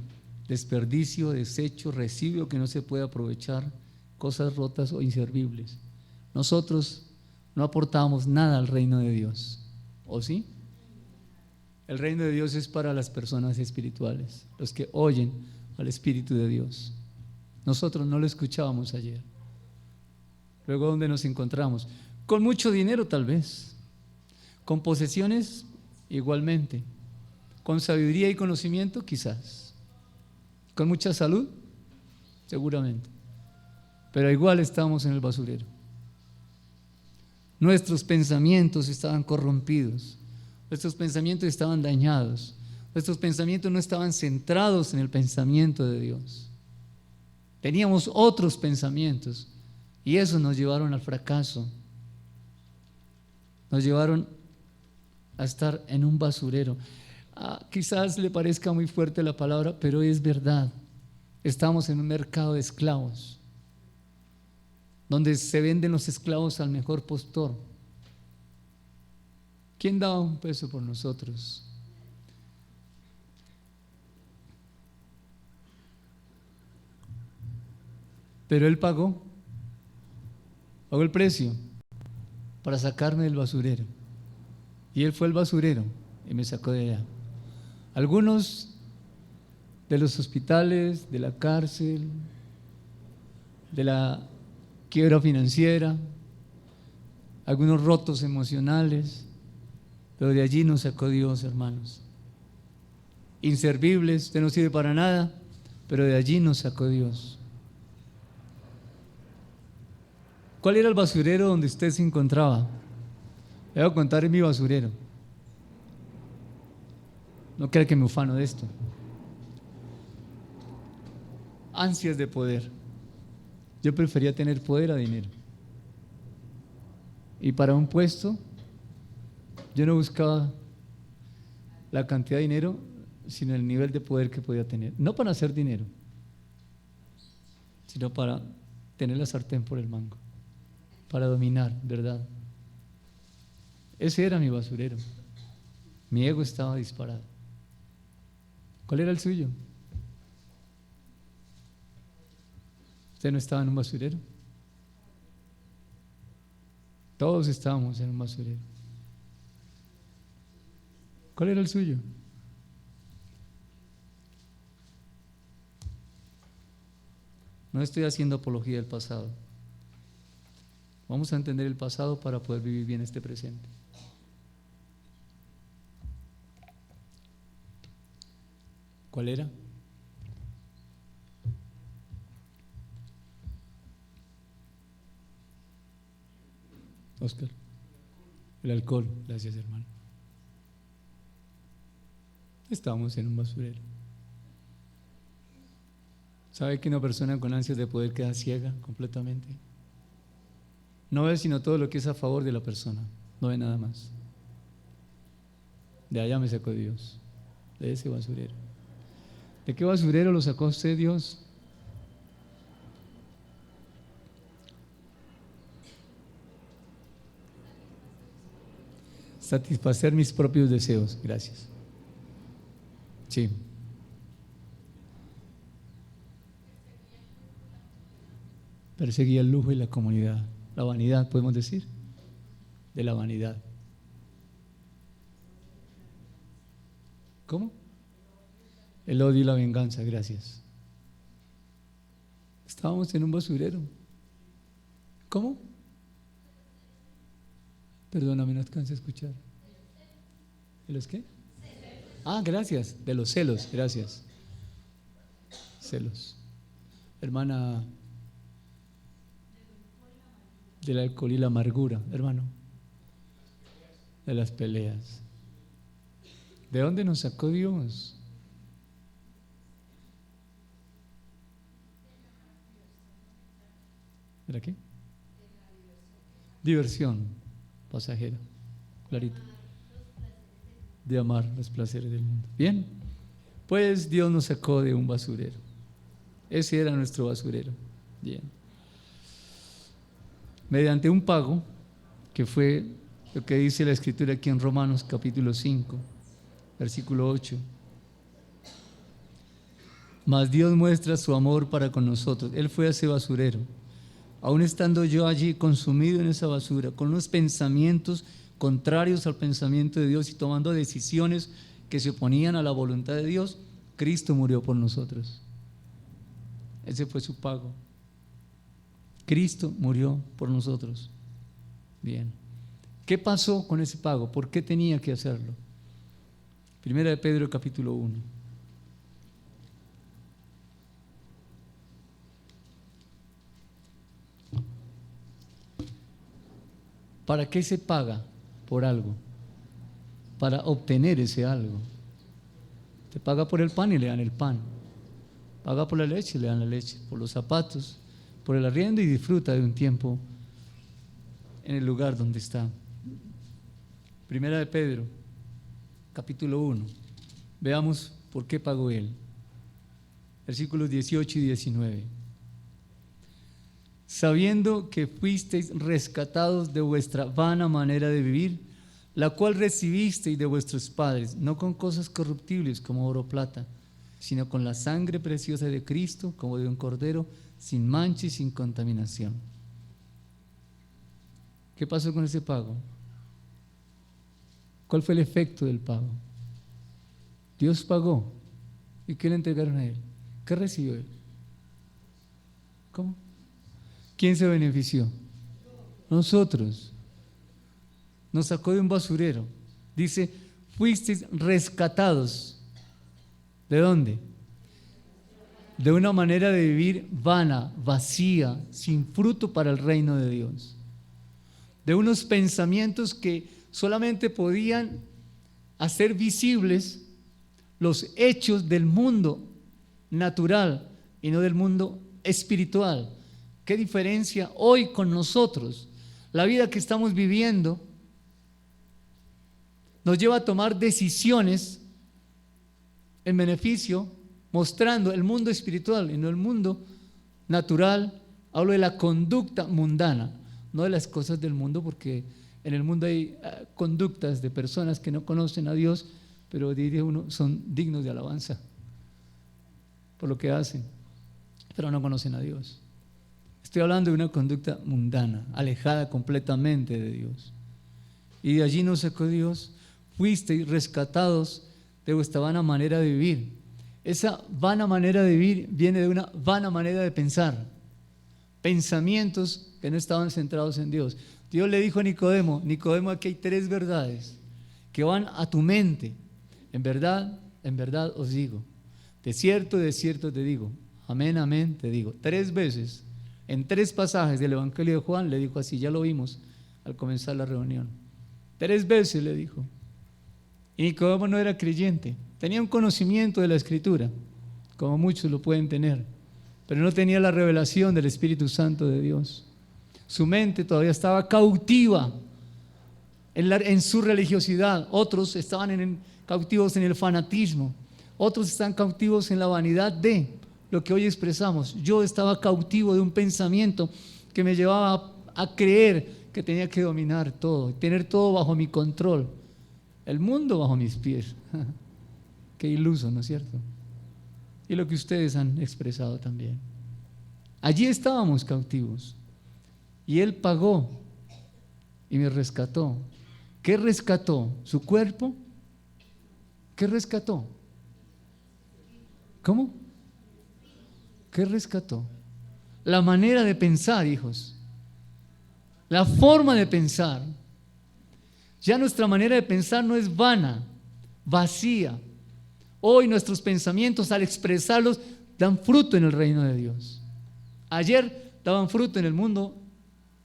Desperdicio, desecho, residuo que no se puede aprovechar, cosas rotas o inservibles. Nosotros no aportamos nada al reino de Dios, ¿o sí? El reino de Dios es para las personas espirituales, los que oyen al Espíritu de Dios. Nosotros no lo escuchábamos ayer. Luego, ¿dónde nos encontramos? Con mucho dinero tal vez, con posesiones igualmente, con sabiduría y conocimiento quizás, con mucha salud seguramente, pero igual estamos en el basurero. Nuestros pensamientos estaban corrompidos, nuestros pensamientos estaban dañados, nuestros pensamientos no estaban centrados en el pensamiento de Dios. Teníamos otros pensamientos y eso nos llevaron al fracaso, nos llevaron a estar en un basurero. Quizás le parezca muy fuerte la palabra, pero es verdad. Estamos en un mercado de esclavos, donde se venden los esclavos al mejor postor. ¿Quién daba un peso por nosotros? Pero Él pagó el precio para sacarme del basurero. Y Él fue el basurero y me sacó de allá. Algunos de los hospitales, de la cárcel, de la quiebra financiera, algunos rotos emocionales, pero de allí nos sacó Dios, hermanos. Inservibles, usted no sirve para nada, pero de allí nos sacó Dios. ¿Cuál era el basurero donde usted se encontraba? Le voy a contar en mi basurero. No crea que me ufano de esto. Ansias de poder. Yo prefería tener poder a dinero. Y para un puesto, yo no buscaba la cantidad de dinero, sino el nivel de poder que podía tener. No para hacer dinero, sino para tener la sartén por el mango, para dominar, ¿verdad? Ese era mi basurero. Mi ego estaba disparado. ¿Cuál era el suyo? ¿Usted no estaba en un basurero? Todos estábamos en un basurero. ¿Cuál era el suyo? No estoy haciendo apología del pasado. Vamos a entender el pasado para poder vivir bien este presente. ¿Cuál era? Oscar. El alcohol. Gracias, hermano. Estábamos en un basurero. ¿Sabe que una persona con ansias de poder queda ciega completamente? No ve sino todo lo que es a favor de la persona, no ve nada más. De allá me sacó Dios. de ese basurero. ¿De qué basurero lo sacó usted Dios? Satisfacer mis propios deseos. Gracias. Sí. Perseguía el lujo y la comodidad. La vanidad, podemos decir. De la vanidad. ¿Cómo? El odio y la venganza, gracias. Estábamos en un basurero. ¿Cómo? Perdóname, no alcancé a escuchar. ¿De los qué? Ah, gracias. De los celos, gracias. Celos. Hermana, del alcohol y la amargura, hermano. De las peleas. ¿De dónde nos sacó Dios? ¿Era qué? Diversión pasajera, clarito. De amar los placeres del mundo. Bien, pues Dios nos sacó de un basurero. Ese era nuestro basurero. Bien. Mediante un pago, que fue lo que dice la Escritura aquí en Romanos capítulo 5, versículo 8. Mas Dios muestra su amor para con nosotros. Él fue a ese basurero. Aún estando yo allí consumido en esa basura, con unos pensamientos contrarios al pensamiento de Dios y tomando decisiones que se oponían a la voluntad de Dios, Cristo murió por nosotros. Ese fue su pago. Cristo murió por nosotros. Bien. ¿Qué pasó con ese pago? ¿Por qué tenía que hacerlo? Primera de Pedro capítulo 1. ¿Para qué se paga por algo? Para obtener ese algo. Se paga por el pan y le dan el pan. Paga por la leche y le dan la leche. Por los zapatos, por el arriendo y disfruta de un tiempo en el lugar donde está. Primera de Pedro, capítulo 1. Veamos por qué pagó él. Versículos 18 y 19. Sabiendo que fuisteis rescatados de vuestra vana manera de vivir, la cual recibisteis de vuestros padres, no con cosas corruptibles como oro o plata, sino con la sangre preciosa de Cristo, como de un cordero, sin mancha y sin contaminación. ¿Qué pasó con ese pago? ¿Cuál fue el efecto del pago? Dios pagó. ¿Y qué le entregaron a él? ¿Qué recibió él? ¿Cómo? ¿Quién se benefició? Nosotros. Nos sacó de un basurero. Dice, fuisteis rescatados. ¿De dónde? De una manera de vivir vana, vacía, sin fruto para el reino de Dios. De unos pensamientos que solamente podían hacer visibles los hechos del mundo natural y no del mundo espiritual. ¿Qué diferencia hoy con nosotros? La vida que estamos viviendo nos lleva a tomar decisiones en beneficio, mostrando el mundo espiritual y no el mundo natural. Hablo de la conducta mundana, no de las cosas del mundo, porque en el mundo hay conductas de personas que no conocen a Dios, pero diría uno, son dignos de alabanza por lo que hacen, pero no conocen a Dios. Estoy hablando de una conducta mundana, alejada completamente de Dios. Y de allí nos sacó Dios. Fuisteis rescatados de vuestra vana manera de vivir. Esa vana manera de vivir viene de una vana manera de pensar. Pensamientos que no estaban centrados en Dios. Dios le dijo a Nicodemo, Nicodemo, aquí hay 3 verdades que van a tu mente. En verdad os digo. De cierto te digo. Amén, amén, te digo. 3 veces. En 3 pasajes del Evangelio de Juan le dijo así, ya lo vimos al comenzar la reunión. 3 veces le dijo. Y Nicodemo no era creyente, tenía un conocimiento de la Escritura, como muchos lo pueden tener, pero no tenía la revelación del Espíritu Santo de Dios. Su mente todavía estaba cautiva en su religiosidad, otros estaban cautivos en el fanatismo, otros están cautivos en la vanidad de lo que hoy expresamos. Yo estaba cautivo de un pensamiento que me llevaba a creer que tenía que dominar todo, tener todo bajo mi control, el mundo bajo mis pies. Qué iluso, ¿no es cierto? Y lo que ustedes han expresado también. Allí estábamos cautivos y Él pagó y me rescató. ¿Qué rescató? ¿Su cuerpo? ¿Qué rescató? ¿Cómo? ¿Qué rescató? La manera de pensar, hijos. La forma de pensar. Ya nuestra manera de pensar no es vana, vacía. Hoy nuestros pensamientos, al expresarlos, dan fruto en el reino de Dios. Ayer daban fruto en el mundo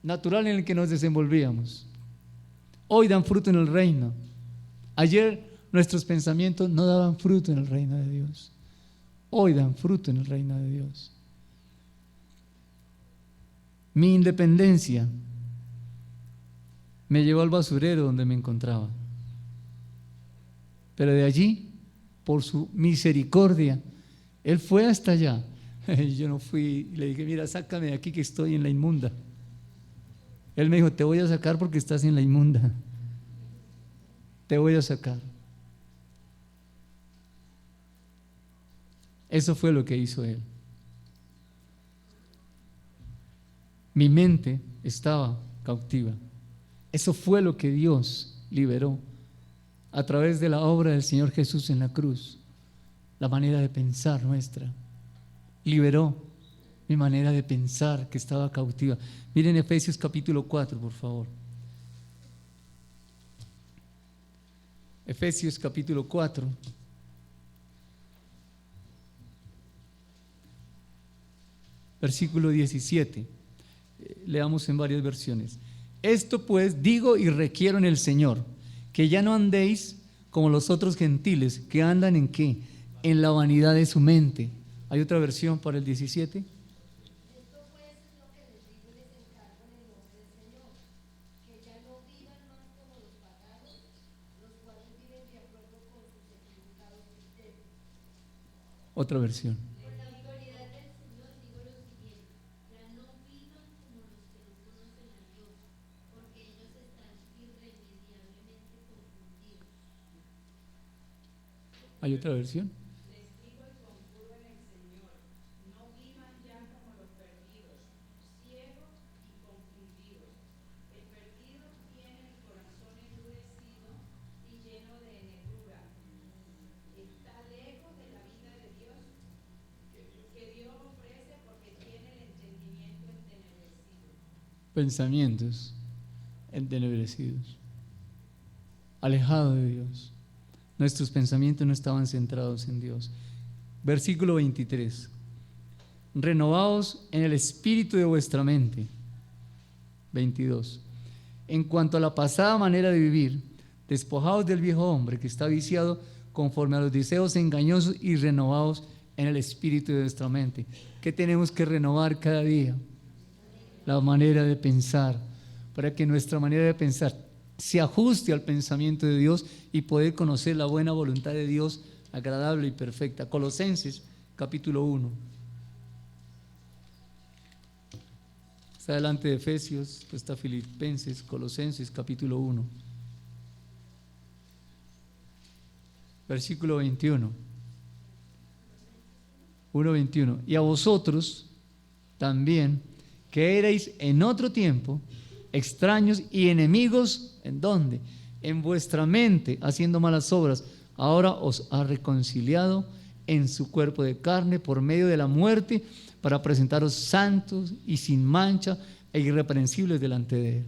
natural en el que nos desenvolvíamos. Hoy dan fruto en el reino. Ayer nuestros pensamientos no daban fruto en el reino de Dios. Hoy dan fruto en el reino de Dios. Mi independencia me llevó al basurero donde me encontraba. Pero de allí, por su misericordia, Él fue hasta allá. Yo no fui y le dije, mira, sácame de aquí que estoy en la inmunda. Él me dijo, te voy a sacar porque estás en la inmunda. Te voy a sacar. Eso fue lo que hizo Él. Mi mente estaba cautiva. Eso fue lo que Dios liberó a través de la obra del Señor Jesús en la cruz. La manera de pensar nuestra. Liberó mi manera de pensar que estaba cautiva. Miren Efesios capítulo 4, por favor. Efesios capítulo 4. Versículo 17. Leamos en varias versiones. Esto pues digo y requiero en el Señor, que ya no andéis como los otros gentiles, que andan en ¿qué? En la vanidad de su mente. ¿Hay otra versión para el 17? Esto pues es lo que les digo y les encargo en el nombre del Señor, que ya no vivan más como los paganos, los cuales viven de acuerdo con sus equivocados criterios. Otra versión. Por la autoridad del Señor digo lo siguiente, ya no vivan como los que no conocen a Dios, porque ellos están irremediablemente confundidos. ¿Hay otra versión? Pensamientos entenebrecidos, alejados de Dios. Nuestros pensamientos no estaban centrados en Dios. Versículo 23. Renovaos en el espíritu de vuestra mente. 22. En cuanto a la pasada manera de vivir, despojaos del viejo hombre que está viciado conforme a los deseos engañosos y renovaos en el espíritu de vuestra mente. ¿Qué tenemos que renovar cada día? La manera de pensar, para que nuestra manera de pensar se ajuste al pensamiento de Dios y poder conocer la buena voluntad de Dios, agradable y perfecta. Colosenses capítulo 1. Está delante de Efesios, está Filipenses, Colosenses capítulo 1. Versículo 21. 1:21. Y a vosotros también, que erais en otro tiempo extraños y enemigos, ¿en dónde? En vuestra mente, haciendo malas obras, ahora os ha reconciliado en su cuerpo de carne por medio de la muerte, para presentaros santos y sin mancha e irreprensibles delante de Él.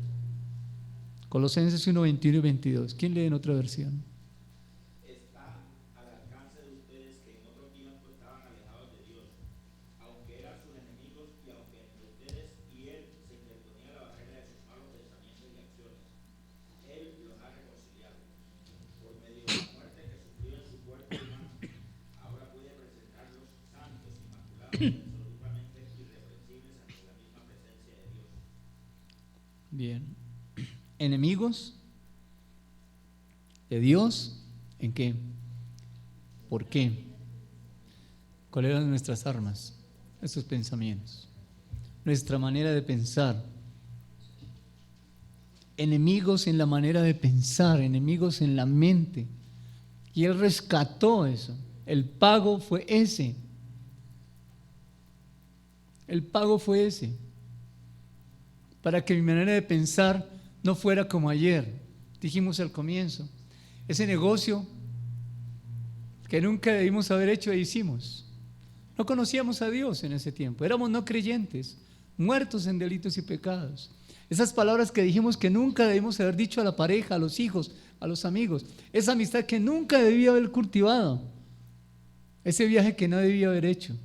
Colosenses 1:21 y 22. ¿Quién lee en otra versión? Está al alcance de ustedes que en otro tiempo estaban alejados de Dios, aunque eran sus enemigos y aunque entre ustedes y Él se interponía la barrera de sus malos pensamientos y acciones. Él los ha reconciliado. Por medio de la muerte que sufrió en su cuerpo humano, ahora puede presentarlos santos, inmaculados, absolutamente irreprensibles ante la misma presencia de Dios. Bien. Enemigos ¿De Dios? ¿En qué? ¿Por qué? ¿Cuáles eran nuestras armas? Nuestros pensamientos, nuestra manera de pensar. Enemigos en la manera de pensar, enemigos en la mente. Y Él rescató eso. El pago fue ese. El pago fue ese. Para que mi manera de pensar no fuera como ayer. Dijimos al comienzo, ese negocio que nunca debimos haber hecho e hicimos. No conocíamos a Dios en ese tiempo. Éramos no creyentes, muertos en delitos y pecados. Esas palabras que dijimos que nunca debimos haber dicho a la pareja, a los hijos, a los amigos. Esa amistad que nunca debía haber cultivado. Ese viaje que no debía haber hecho.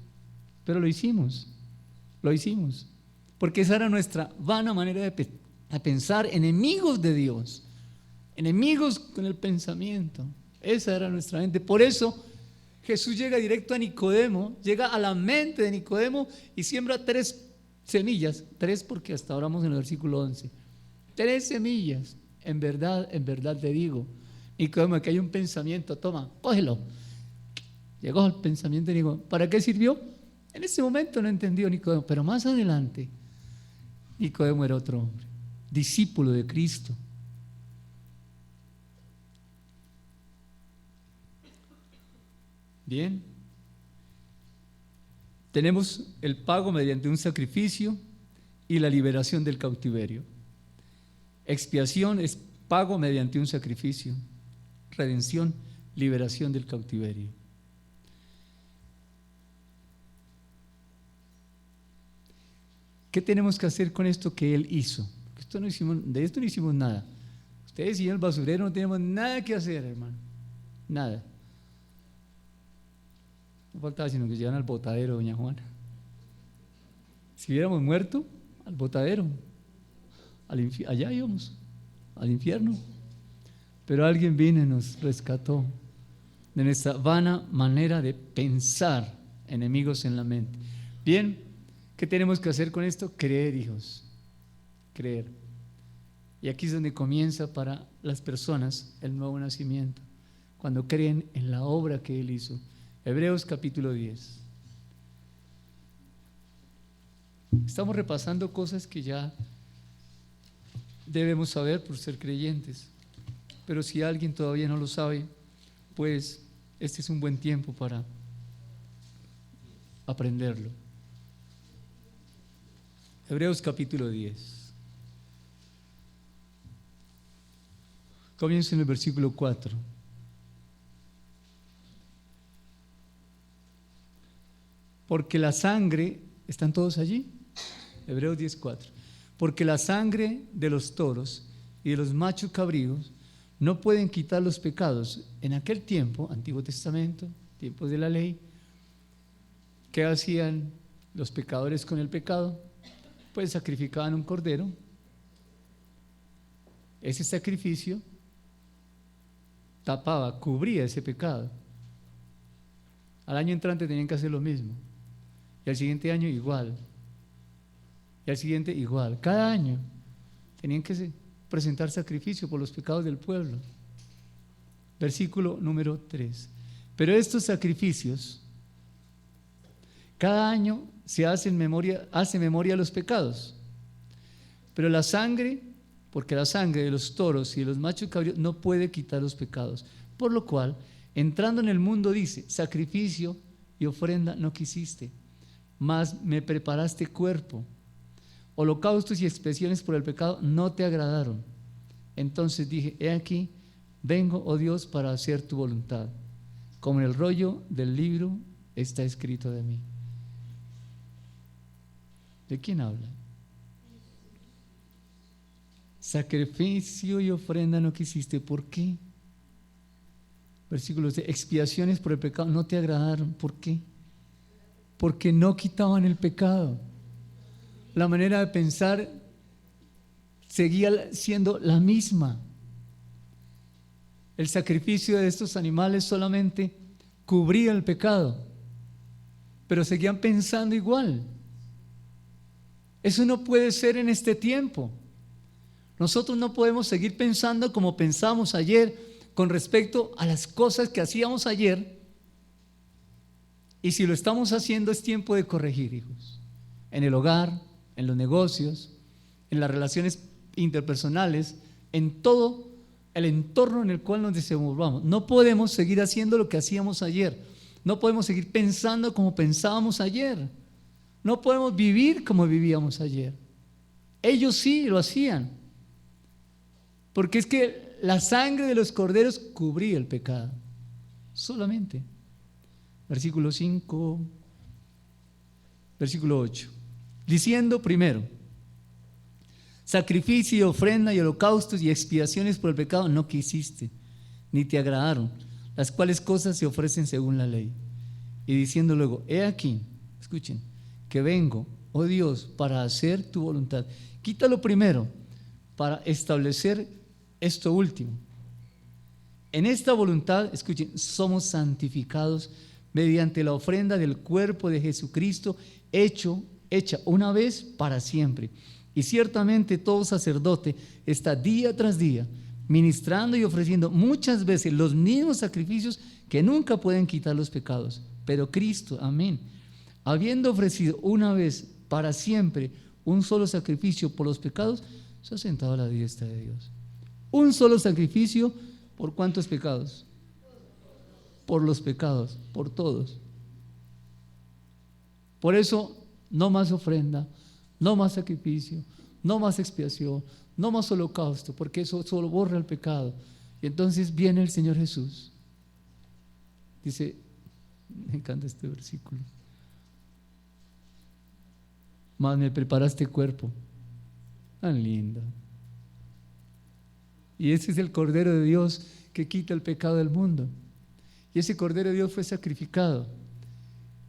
Pero lo hicimos. Lo hicimos. Porque esa era nuestra vana manera de pensar, enemigos de Dios. Enemigos con el pensamiento. Esa era nuestra mente. Por eso Jesús llega directo a Nicodemo, llega a la mente de Nicodemo y siembra 3 semillas, 3 porque hasta ahora vamos en el versículo 11. 3 semillas, en verdad te digo. Nicodemo, aquí hay un pensamiento, toma, cógelo. Llegó al pensamiento y digo, ¿para qué sirvió? En ese momento no entendió Nicodemo, pero más adelante Nicodemo era otro hombre, discípulo de Cristo. Bien, tenemos el pago mediante un sacrificio y la liberación del cautiverio. Expiación es pago mediante un sacrificio. Redención, liberación del cautiverio. ¿Qué tenemos que hacer con esto que Él hizo? De esto no hicimos nada. Ustedes y yo en el basurero no tenemos nada que hacer, hermano. Nada. No faltaba sino que llegan al botadero, doña Juana. Si hubiéramos muerto, al botadero, allá íbamos, al infierno. Pero alguien vino y nos rescató de nuestra vana manera de pensar, enemigos en la mente. Bien, ¿qué tenemos que hacer con esto? Creer, hijos, creer. Y aquí es donde comienza para las personas el nuevo nacimiento, cuando creen en la obra que Él hizo. Hebreos capítulo 10. Estamos repasando cosas que ya debemos saber por ser creyentes, pero si alguien todavía no lo sabe, pues este es un buen tiempo para aprenderlo. Hebreos capítulo 10. Comienza en el versículo 4. Porque la sangre, ¿están todos allí? Hebreos 10:4. Porque la sangre de los toros y de los machos cabríos no pueden quitar los pecados. En aquel tiempo, Antiguo Testamento, tiempos de la ley, ¿qué hacían los pecadores con el pecado? Pues sacrificaban un cordero. Ese sacrificio tapaba, cubría ese pecado. Al año entrante tenían que hacer lo mismo. Y al siguiente año igual. Y al siguiente igual. Cada año tenían que presentar sacrificio por los pecados del pueblo. Versículo número 3. Pero estos sacrificios, cada año se hace memoria de los pecados. Pero la sangre, porque la sangre de los toros y de los machos cabríos no puede quitar los pecados. Por lo cual, entrando en el mundo dice, sacrificio y ofrenda no quisiste, mas me preparaste cuerpo. Holocaustos y expiaciones por el pecado no te agradaron. Entonces dije, he aquí, vengo, oh Dios, para hacer tu voluntad. Como en el rollo del libro está escrito de mí. ¿De quién habla? Sacrificio y ofrenda no quisiste. ¿Por qué? Versículo 6. Expiaciones por el pecado no te agradaron. ¿Por qué? Porque no quitaban el pecado. La manera de pensar seguía siendo la misma. El sacrificio de estos animales solamente cubría el pecado, pero seguían pensando igual. Eso no puede ser en este tiempo. Nosotros no podemos seguir pensando como pensamos ayer, con respecto a las cosas que hacíamos ayer. Y si lo estamos haciendo, es tiempo de corregir, hijos. En el hogar, en los negocios, en las relaciones interpersonales, en todo el entorno en el cual nos desenvolvamos. No podemos seguir haciendo lo que hacíamos ayer. No podemos seguir pensando como pensábamos ayer. No podemos vivir como vivíamos ayer. Ellos sí lo hacían. Porque es que la sangre de los corderos cubría el pecado. Solamente. Versículo 5, versículo 8. Diciendo primero: sacrificio y ofrenda y holocaustos y expiaciones por el pecado no quisiste, ni te agradaron, las cuales cosas se ofrecen según la ley. Y diciendo luego: he aquí, escuchen, que vengo, oh Dios, para hacer tu voluntad. Quítalo primero para establecer esto último. En esta voluntad, escuchen, somos santificados mediante la ofrenda del cuerpo de Jesucristo, hecha una vez para siempre. Y ciertamente todo sacerdote está día tras día ministrando y ofreciendo muchas veces los mismos sacrificios que nunca pueden quitar los pecados. Pero Cristo, amén, habiendo ofrecido una vez para siempre un solo sacrificio por los pecados, se ha sentado a la diestra de Dios. Un solo sacrificio, ¿por cuántos pecados? Por los pecados, por todos. Por eso, no más ofrenda, no más sacrificio, no más expiación, no más holocausto, porque eso solo borra el pecado. Y entonces viene el Señor Jesús. Dice, me encanta este versículo: mas me preparaste cuerpo. Tan lindo. Y ese es el Cordero de Dios que quita el pecado del mundo. Y ese Cordero de Dios fue sacrificado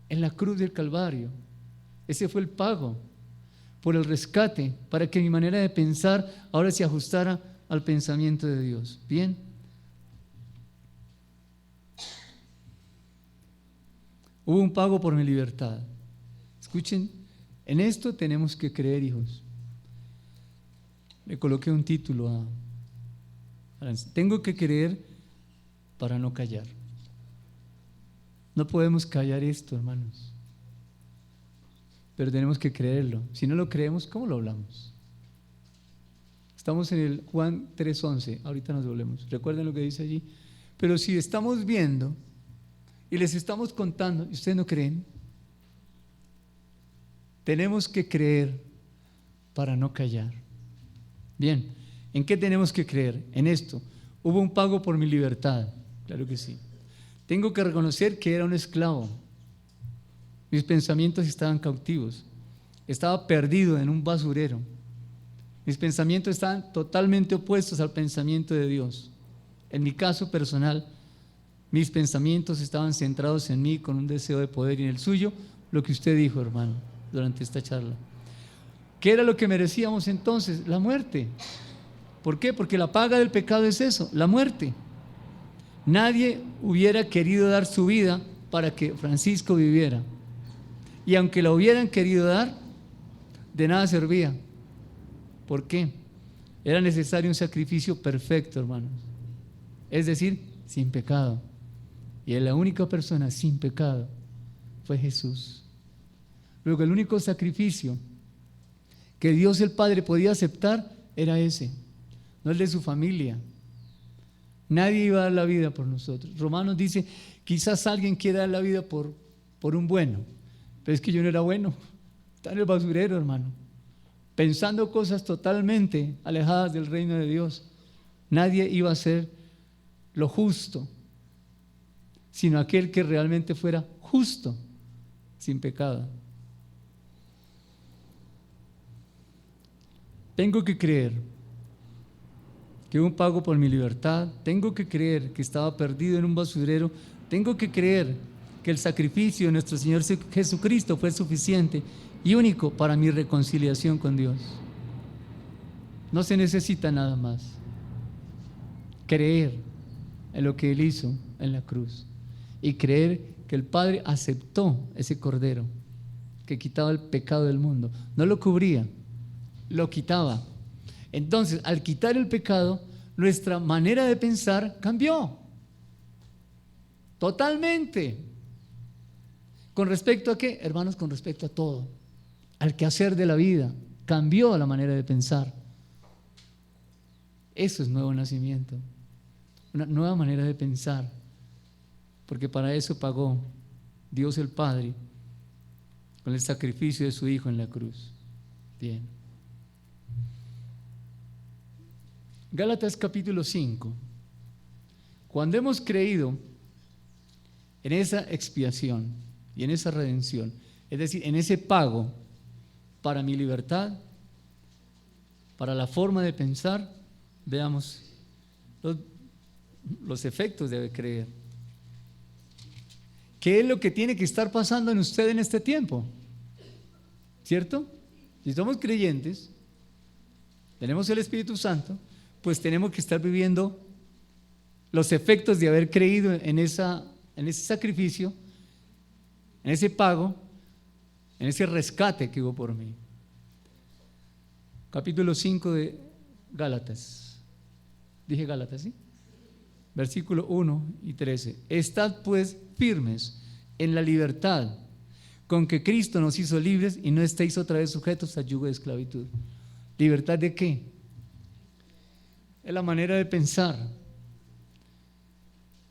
en la cruz del Calvario. Ese fue el pago por el rescate, para que mi manera de pensar ahora se ajustara al pensamiento de Dios. Bien. Hubo un pago por mi libertad. Escuchen, en esto tenemos que creer, hijos. Le coloqué un título a tengo que creer para no callar. No podemos callar esto, hermanos, pero tenemos que creerlo. Si no lo creemos, ¿cómo lo hablamos? Estamos en el Juan 3:11, ahorita nos volvemos. Recuerden lo que dice allí. Pero si estamos viendo y les estamos contando y ustedes no creen, tenemos que creer para no callar. Bien, ¿en qué tenemos que creer? En esto. Hubo un pago por mi libertad, claro que sí. Tengo que reconocer que era un esclavo. Mis pensamientos estaban cautivos. Estaba perdido en un basurero. Mis pensamientos estaban totalmente opuestos al pensamiento de Dios. En mi caso personal, mis pensamientos estaban centrados en mí con un deseo de poder, y en el suyo, lo que usted dijo, hermano, durante esta charla. ¿Qué era lo que merecíamos entonces? La muerte. ¿Por qué? Porque la paga del pecado es eso, la muerte. Nadie hubiera querido dar su vida para que Francisco viviera. Y aunque la hubieran querido dar, de nada servía. ¿Por qué? Era necesario un sacrificio perfecto, hermanos. Es decir, sin pecado. Y la única persona sin pecado fue Jesús. Luego, el único sacrificio que Dios el Padre podía aceptar era ese, no el de su familia. Nadie iba a dar la vida por nosotros. Romanos dice, quizás alguien quiera dar la vida por un bueno, pero es que yo no era bueno. Está en el basurero, hermano, pensando cosas totalmente alejadas del reino de Dios. Nadie iba a hacer lo justo, sino aquel que realmente fuera justo, sin pecado. Tengo que creer que hubo un pago por mi libertad. Tengo que creer que estaba perdido en un basurero. Tengo que creer que el sacrificio de nuestro Señor Jesucristo fue suficiente y único para mi reconciliación con Dios. No se necesita nada más. Creer en lo que Él hizo en la cruz y creer que el Padre aceptó ese cordero que quitaba el pecado del mundo. No lo cubría, lo quitaba. Entonces, al quitar el pecado, nuestra manera de pensar cambió. Totalmente. ¿Con respecto a qué? Hermanos, con respecto a todo. Al quehacer de la vida. Cambió la manera de pensar. Eso es nuevo nacimiento. Una nueva manera de pensar. Porque para eso pagó Dios el Padre con el sacrificio de su Hijo en la cruz. Bien. Gálatas capítulo 5. Cuando hemos creído en esa expiación y en esa redención, es decir, en ese pago para mi libertad, para la forma de pensar, veamos los efectos de creer. ¿Qué es lo que tiene que estar pasando en usted en este tiempo? ¿Cierto? Si somos creyentes, tenemos el Espíritu Santo, pues tenemos que estar viviendo los efectos de haber creído en ese sacrificio, en ese pago, en ese rescate que hubo por mí. Capítulo 5 de Gálatas. Dije Gálatas, ¿sí? Versículo 1 y 13. Estad pues firmes en la libertad con que Cristo nos hizo libres y no estéis otra vez sujetos al yugo de esclavitud. ¿Libertad de qué? Es la manera de pensar.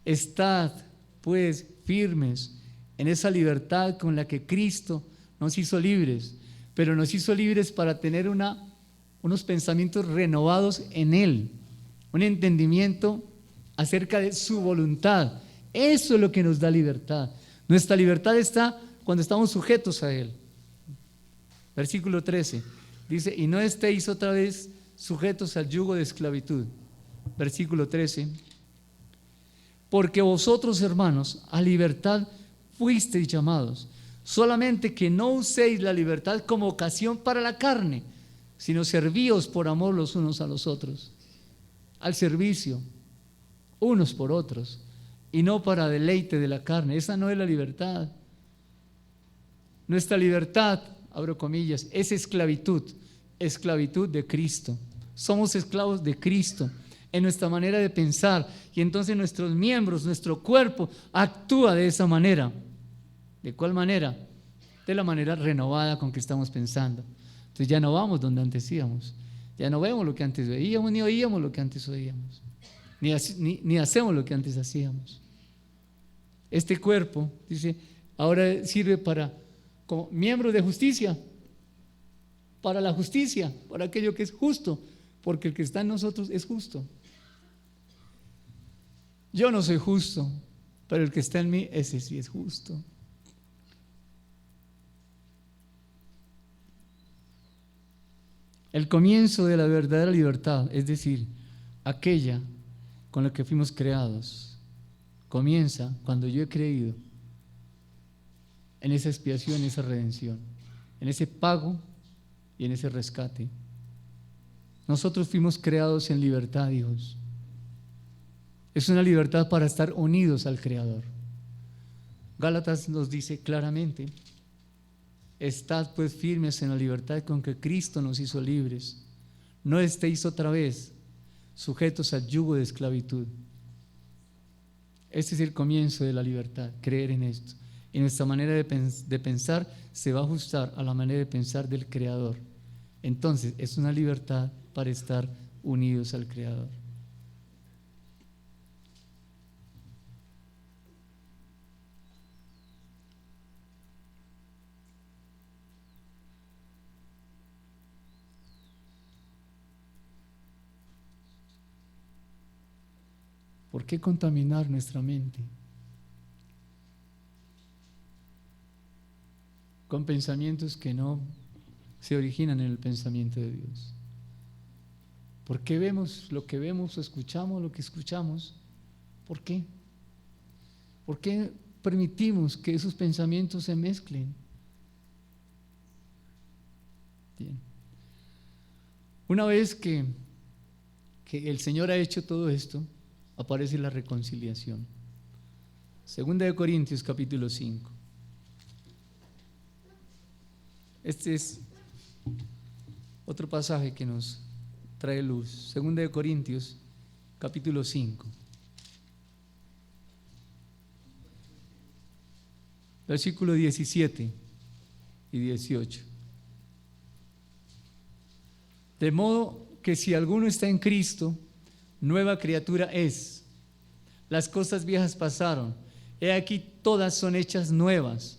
Estad pues firmes en esa libertad con la que Cristo nos hizo libres, pero nos hizo libres para tener unos pensamientos renovados en Él, un entendimiento acerca de su voluntad. Eso es lo que nos da libertad. Nuestra libertad está cuando estamos sujetos a Él. Versículo 13 dice: y no estéis otra vez sujetos al yugo de esclavitud. Versículo 13: porque vosotros, hermanos, a libertad fuisteis llamados, solamente que no uséis la libertad como ocasión para la carne, sino servíos por amor los unos a los otros, al servicio unos por otros, y no para deleite de la carne. Esa no es la libertad. Nuestra libertad, abro comillas, es esclavitud de Cristo. Somos esclavos de Cristo en nuestra manera de pensar, y entonces nuestros miembros, nuestro cuerpo actúa de esa manera. ¿De cuál manera? De la manera renovada con que estamos pensando. Entonces ya no vamos donde antes íbamos, ya no vemos lo que antes veíamos, ni oíamos lo que antes oíamos, ni hacemos lo que antes hacíamos. Este cuerpo, dice, ahora sirve como miembro de justicia, para la justicia, para aquello que es justo, porque el que está en nosotros es justo. Yo no soy justo, pero el que está en mí, ese sí es justo. El comienzo de la verdadera libertad, es decir, aquella con la que fuimos creados, comienza cuando yo he creído en esa expiación, en esa redención, en ese pago y en ese rescate. Nosotros fuimos creados en libertad, hijos. Es una libertad para estar unidos al Creador. Gálatas nos dice claramente: estad pues firmes en la libertad con que Cristo nos hizo libres. No estéis otra vez sujetos al yugo de esclavitud. Este es el comienzo de la libertad, creer en esto. Y nuestra manera de pensar se va a ajustar a la manera de pensar del Creador. Entonces es una libertad para estar unidos al Creador. ¿Por qué contaminar nuestra mente con pensamientos que no se originan en el pensamiento de Dios? ¿Por qué vemos lo que vemos o escuchamos lo que escuchamos? ¿Por qué? ¿Por qué permitimos que esos pensamientos se mezclen? Bien. Una vez que el Señor ha hecho todo esto, aparece la reconciliación. Segunda de Corintios capítulo 5. Este es otro pasaje que nos trae luz. Segunda de Corintios capítulo 5. Versículo 17 y 18. De modo que si alguno está en Cristo, nueva criatura es. Las cosas viejas pasaron, he aquí todas son hechas nuevas.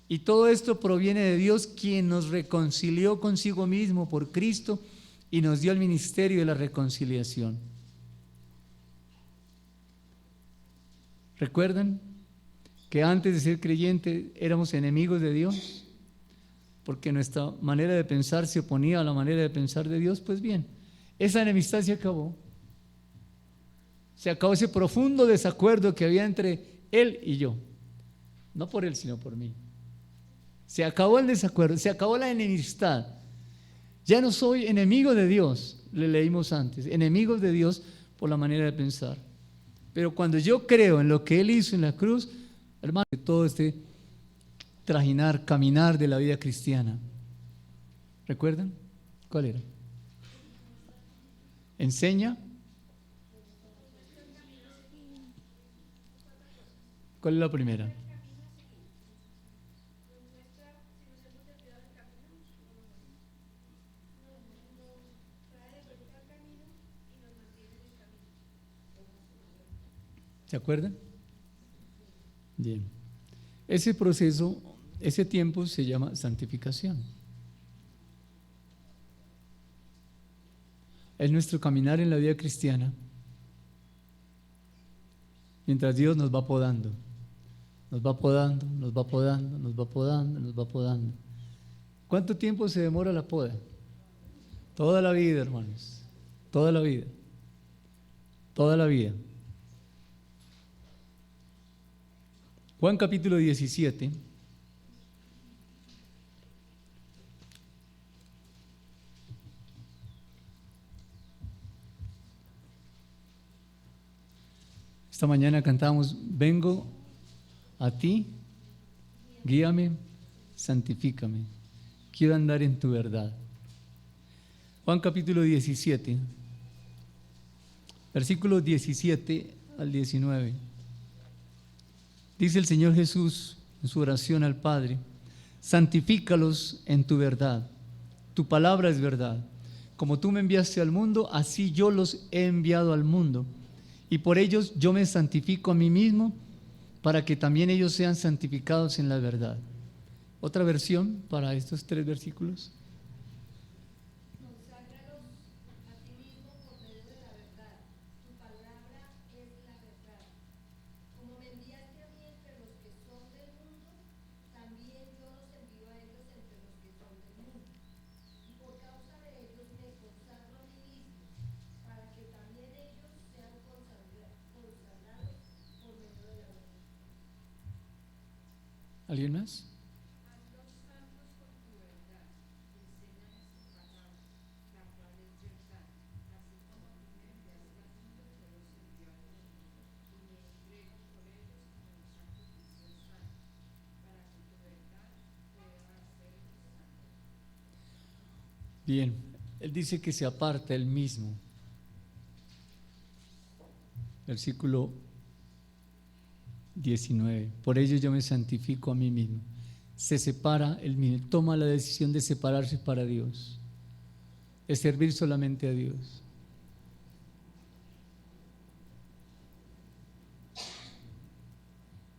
Y todo esto proviene de Dios, quien nos reconcilió consigo mismo por Cristo y nos dio el ministerio de la reconciliación. ¿Recuerdan que antes de ser creyentes éramos enemigos de Dios? Porque nuestra manera de pensar se oponía a la manera de pensar de Dios. Pues bien, esa enemistad se acabó. Se acabó ese profundo desacuerdo que había entre Él y yo. No por Él, sino por mí. Se acabó el desacuerdo, se acabó la enemistad. Ya no soy enemigo de Dios, le leímos antes, enemigos de Dios por la manera de pensar. Pero cuando yo creo en lo que Él hizo en la cruz, hermano, todo este trajinar, caminar de la vida cristiana. ¿Recuerdan? ¿Cuál era? Enseña. ¿Cuál es la primera? ¿Se acuerdan? Bien. Ese proceso, ese tiempo se llama santificación. Es nuestro caminar en la vida cristiana mientras Dios nos va podando. Nos va podando, nos va podando, nos va podando, nos va podando. ¿Cuánto tiempo se demora la poda? Toda la vida, hermanos. Toda la vida. Toda la vida. Juan capítulo 17. Esta mañana cantamos, vengo a ti, guíame, santifícame, quiero andar en tu verdad. Juan capítulo 17, versículos 17 al 19. Dice el Señor Jesús en su oración al Padre, santifícalos en tu verdad, tu palabra es verdad. Como tú me enviaste al mundo, así yo los he enviado al mundo. Y por ellos yo me santifico a mí mismo, para que también ellos sean santificados en la verdad. Otra versión para estos 3 versículos. Conságralos a ti mismo por medio de la verdad. Tu palabra es la verdad. Como me enviaste a mí entre los que son del mundo, también yo los envío a ellos entre los que son del mundo. Y por causa de ellos me consagro a mí mismo, para que también ellos sean consagrados por medio de la verdad. ¿Alguien más? Bien, él dice que se aparta él mismo. Versículo 19. Por ello yo me santifico a mí mismo. Se separa él mismo, toma la decisión de separarse para Dios, de servir solamente a Dios.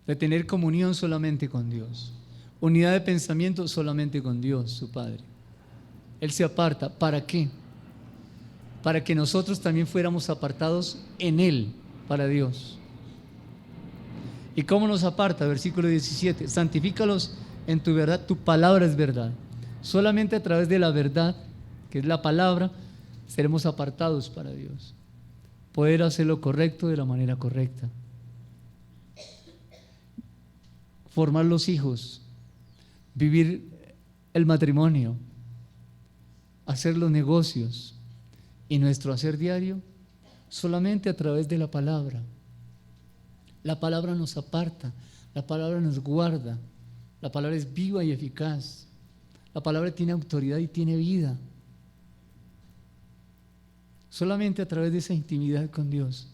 De tener comunión solamente con Dios, unidad de pensamiento solamente con Dios, su Padre. Él se aparta, ¿para qué? Para que nosotros también fuéramos apartados en Él, para Dios. ¿Y cómo nos aparta? Versículo 17, santifícalos en tu verdad, tu palabra es verdad. Solamente a través de la verdad, que es la palabra, seremos apartados para Dios. Poder hacer lo correcto de la manera correcta. Formar los hijos, vivir el matrimonio, hacer los negocios y nuestro hacer diario solamente a través de la palabra. La palabra nos aparta, la palabra nos guarda, la palabra es viva y eficaz, la palabra tiene autoridad y tiene vida. Solamente a través de esa intimidad con Dios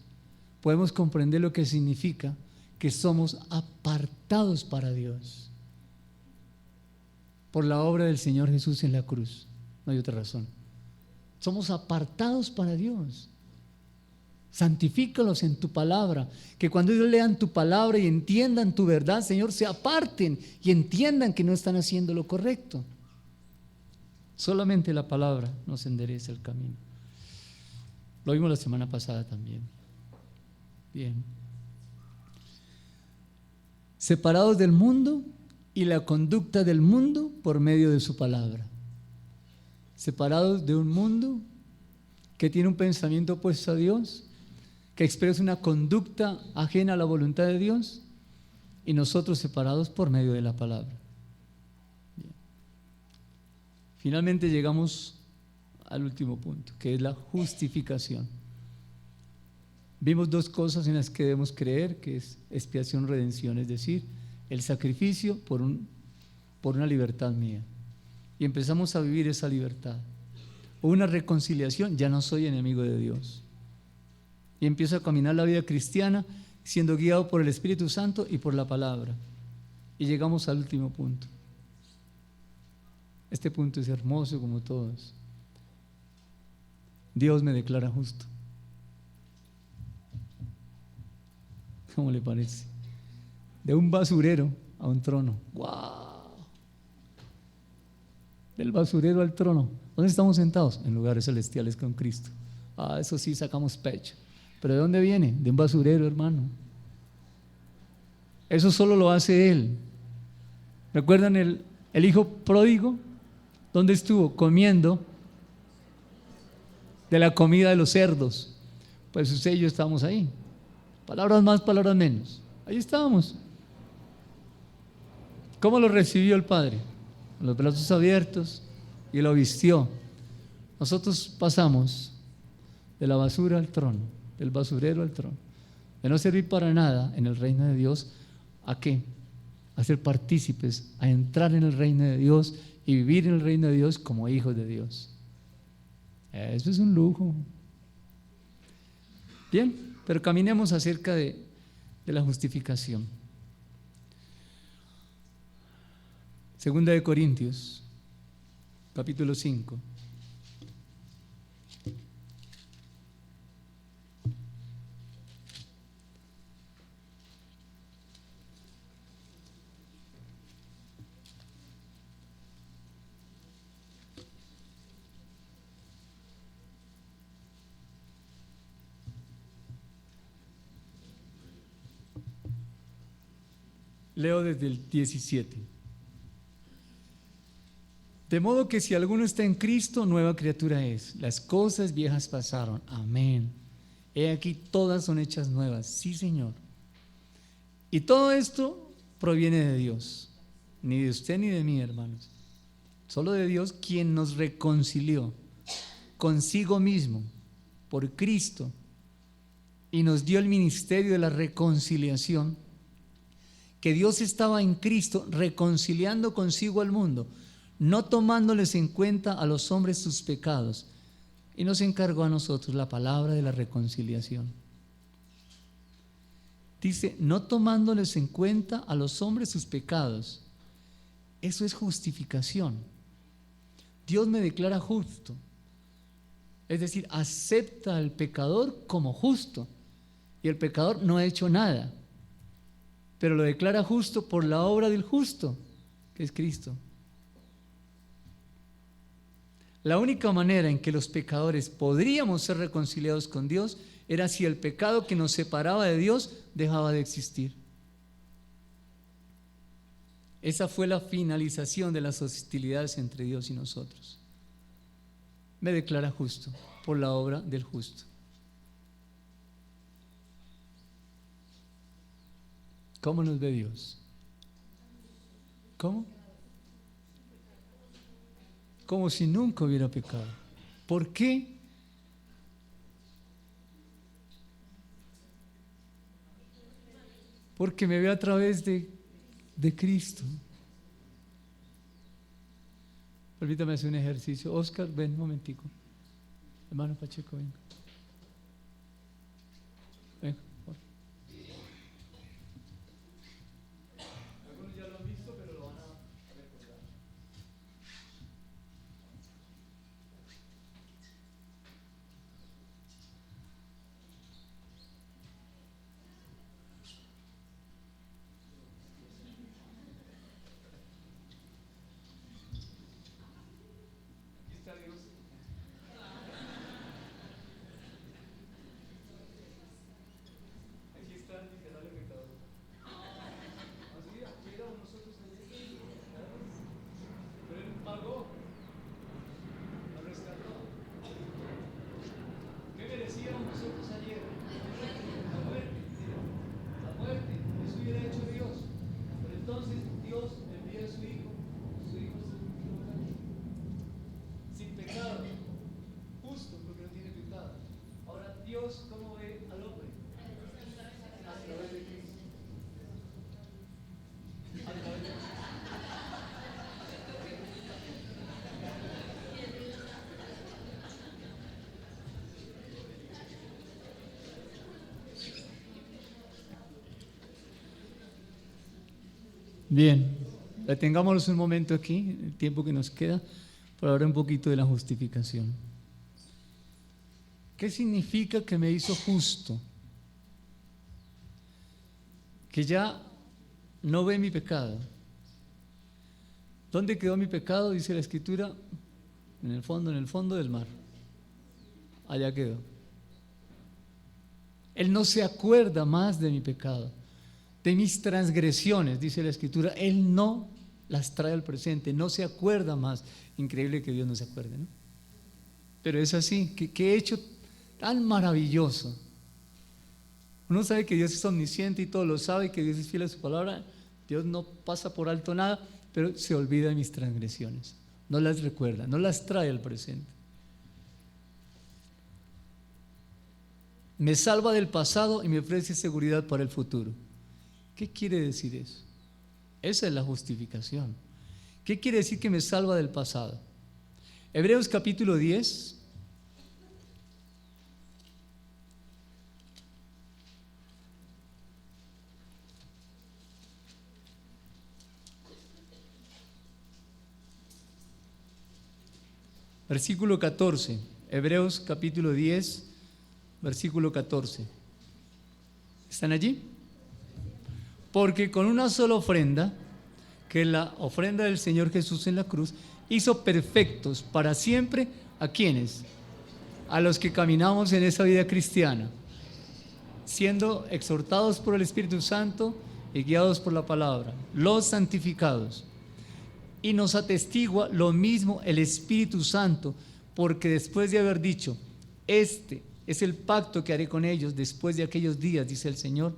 podemos comprender lo que significa que somos apartados para Dios por la obra del Señor Jesús en la cruz. No hay otra razón. Somos apartados para Dios. Santifícalos en tu palabra, que cuando ellos lean tu palabra y entiendan tu verdad, Señor, se aparten y entiendan que no están haciendo lo correcto. Solamente la palabra nos endereza el camino. Lo vimos la semana pasada también. Bien. Separados del mundo y la conducta del mundo por medio de su palabra. Separados de un mundo que tiene un pensamiento opuesto a Dios, que expresa una conducta ajena a la voluntad de Dios, y nosotros separados por medio de la palabra. Bien. Finalmente llegamos al último punto, que es la justificación. Vimos dos cosas en las que debemos creer, que es expiación, redención, es decir, el sacrificio por una libertad mía. Y empezamos a vivir esa libertad. O una reconciliación, ya no soy enemigo de Dios. Y empiezo a caminar la vida cristiana siendo guiado por el Espíritu Santo y por la palabra. Y llegamos al último punto. Este punto es hermoso como todos. Dios me declara justo. ¿Cómo le parece? De un basurero a un trono. ¡Wow! Del basurero al trono. ¿Dónde estamos sentados? En lugares celestiales con Cristo. Eso sí, sacamos pecho. ¿Pero de dónde viene? De un basurero, hermano. Eso solo lo hace Él. ¿Recuerdan el hijo pródigo? ¿Dónde estuvo? Comiendo de la comida de los cerdos. Pues usted y yo estábamos ahí. Palabras más, palabras menos. Ahí estábamos. ¿Cómo lo recibió el Padre? Con los brazos abiertos y lo vistió. Nosotros pasamos de la basura al trono, del basurero al trono, de no servir para nada en el reino de Dios. ¿A qué? A ser partícipes, a entrar en el reino de Dios y vivir en el reino de Dios como hijos de Dios. Eso es un lujo. Bien, pero caminemos acerca de la justificación. Segunda de Corintios, capítulo 5. Leo desde el 17. De modo que si alguno está en Cristo, nueva criatura es. Las cosas viejas pasaron. Amén. He aquí, todas son hechas nuevas. Sí, Señor. Y todo esto proviene de Dios. Ni de usted ni de mí, hermanos. Solo de Dios, quien nos reconcilió consigo mismo por Cristo y nos dio el ministerio de la reconciliación. Que Dios estaba en Cristo reconciliando consigo al mundo, no tomándoles en cuenta a los hombres sus pecados, y nos encargó a nosotros la palabra de la reconciliación. Dice, no tomándoles en cuenta a los hombres sus pecados. Eso es justificación. Dios me declara justo, es decir, acepta al pecador como justo, y el pecador no ha hecho nada, pero lo declara justo por la obra del justo, que es Cristo. La única manera en que los pecadores podríamos ser reconciliados con Dios era si el pecado que nos separaba de Dios dejaba de existir. Esa fue la finalización de las hostilidades entre Dios y nosotros. Me declara justo por la obra del justo. ¿Cómo nos ve Dios? ¿Cómo? Como si nunca hubiera pecado. ¿Por qué? Porque me ve a través de Cristo. Permítame hacer un ejercicio. Oscar, ven un momentico. Hermano Pacheco, venga. Venga, por favor. Algunos ya lo han visto, pero lo van a recordar. Aquí está Dios. Aquí está el miserable pecador. Así éramos nosotros ayer. Pero Él pagó, nos rescató. ¿Qué merecíamos nosotros ayer? La muerte. La muerte. Eso hubiera hecho Dios. Pero entonces Dios envía a su Hijo. Su Hijo sin pecado. Justo porque no tiene pecado. Ahora, Dios, ¿cómo ve al hombre? A través de Cristo. A través de Cristo. Bien, detengámonos un momento aquí, el tiempo que nos queda, para hablar un poquito de la justificación. ¿Qué significa que me hizo justo? Que ya no ve mi pecado. ¿Dónde quedó mi pecado? Dice la Escritura, en el fondo del mar. Allá quedó. Él no se acuerda más de mi pecado, de mis transgresiones, dice la Escritura. Él no las trae al presente, no se acuerda más. Increíble que Dios no se acuerde, ¿no? Pero es así, que hecho tan maravilloso. Uno sabe que Dios es omnisciente y todo lo sabe, que Dios es fiel a su palabra. Dios no pasa por alto nada, pero se olvida de mis transgresiones. No las recuerda, no las trae al presente. Me salva del pasado y me ofrece seguridad para el futuro. ¿Qué quiere decir eso? Esa es la justificación. ¿Qué quiere decir que me salva del pasado? Hebreos capítulo 10. Versículo 14. Hebreos capítulo 10, versículo 14. ¿Están allí? Porque con una sola ofrenda, que es la ofrenda del Señor Jesús en la cruz, hizo perfectos para siempre ¿a quiénes? A los que caminamos en esa vida cristiana, siendo exhortados por el Espíritu Santo y guiados por la palabra, los santificados. Y nos atestigua lo mismo el Espíritu Santo, porque después de haber dicho, este es el pacto que haré con ellos después de aquellos días, dice el Señor,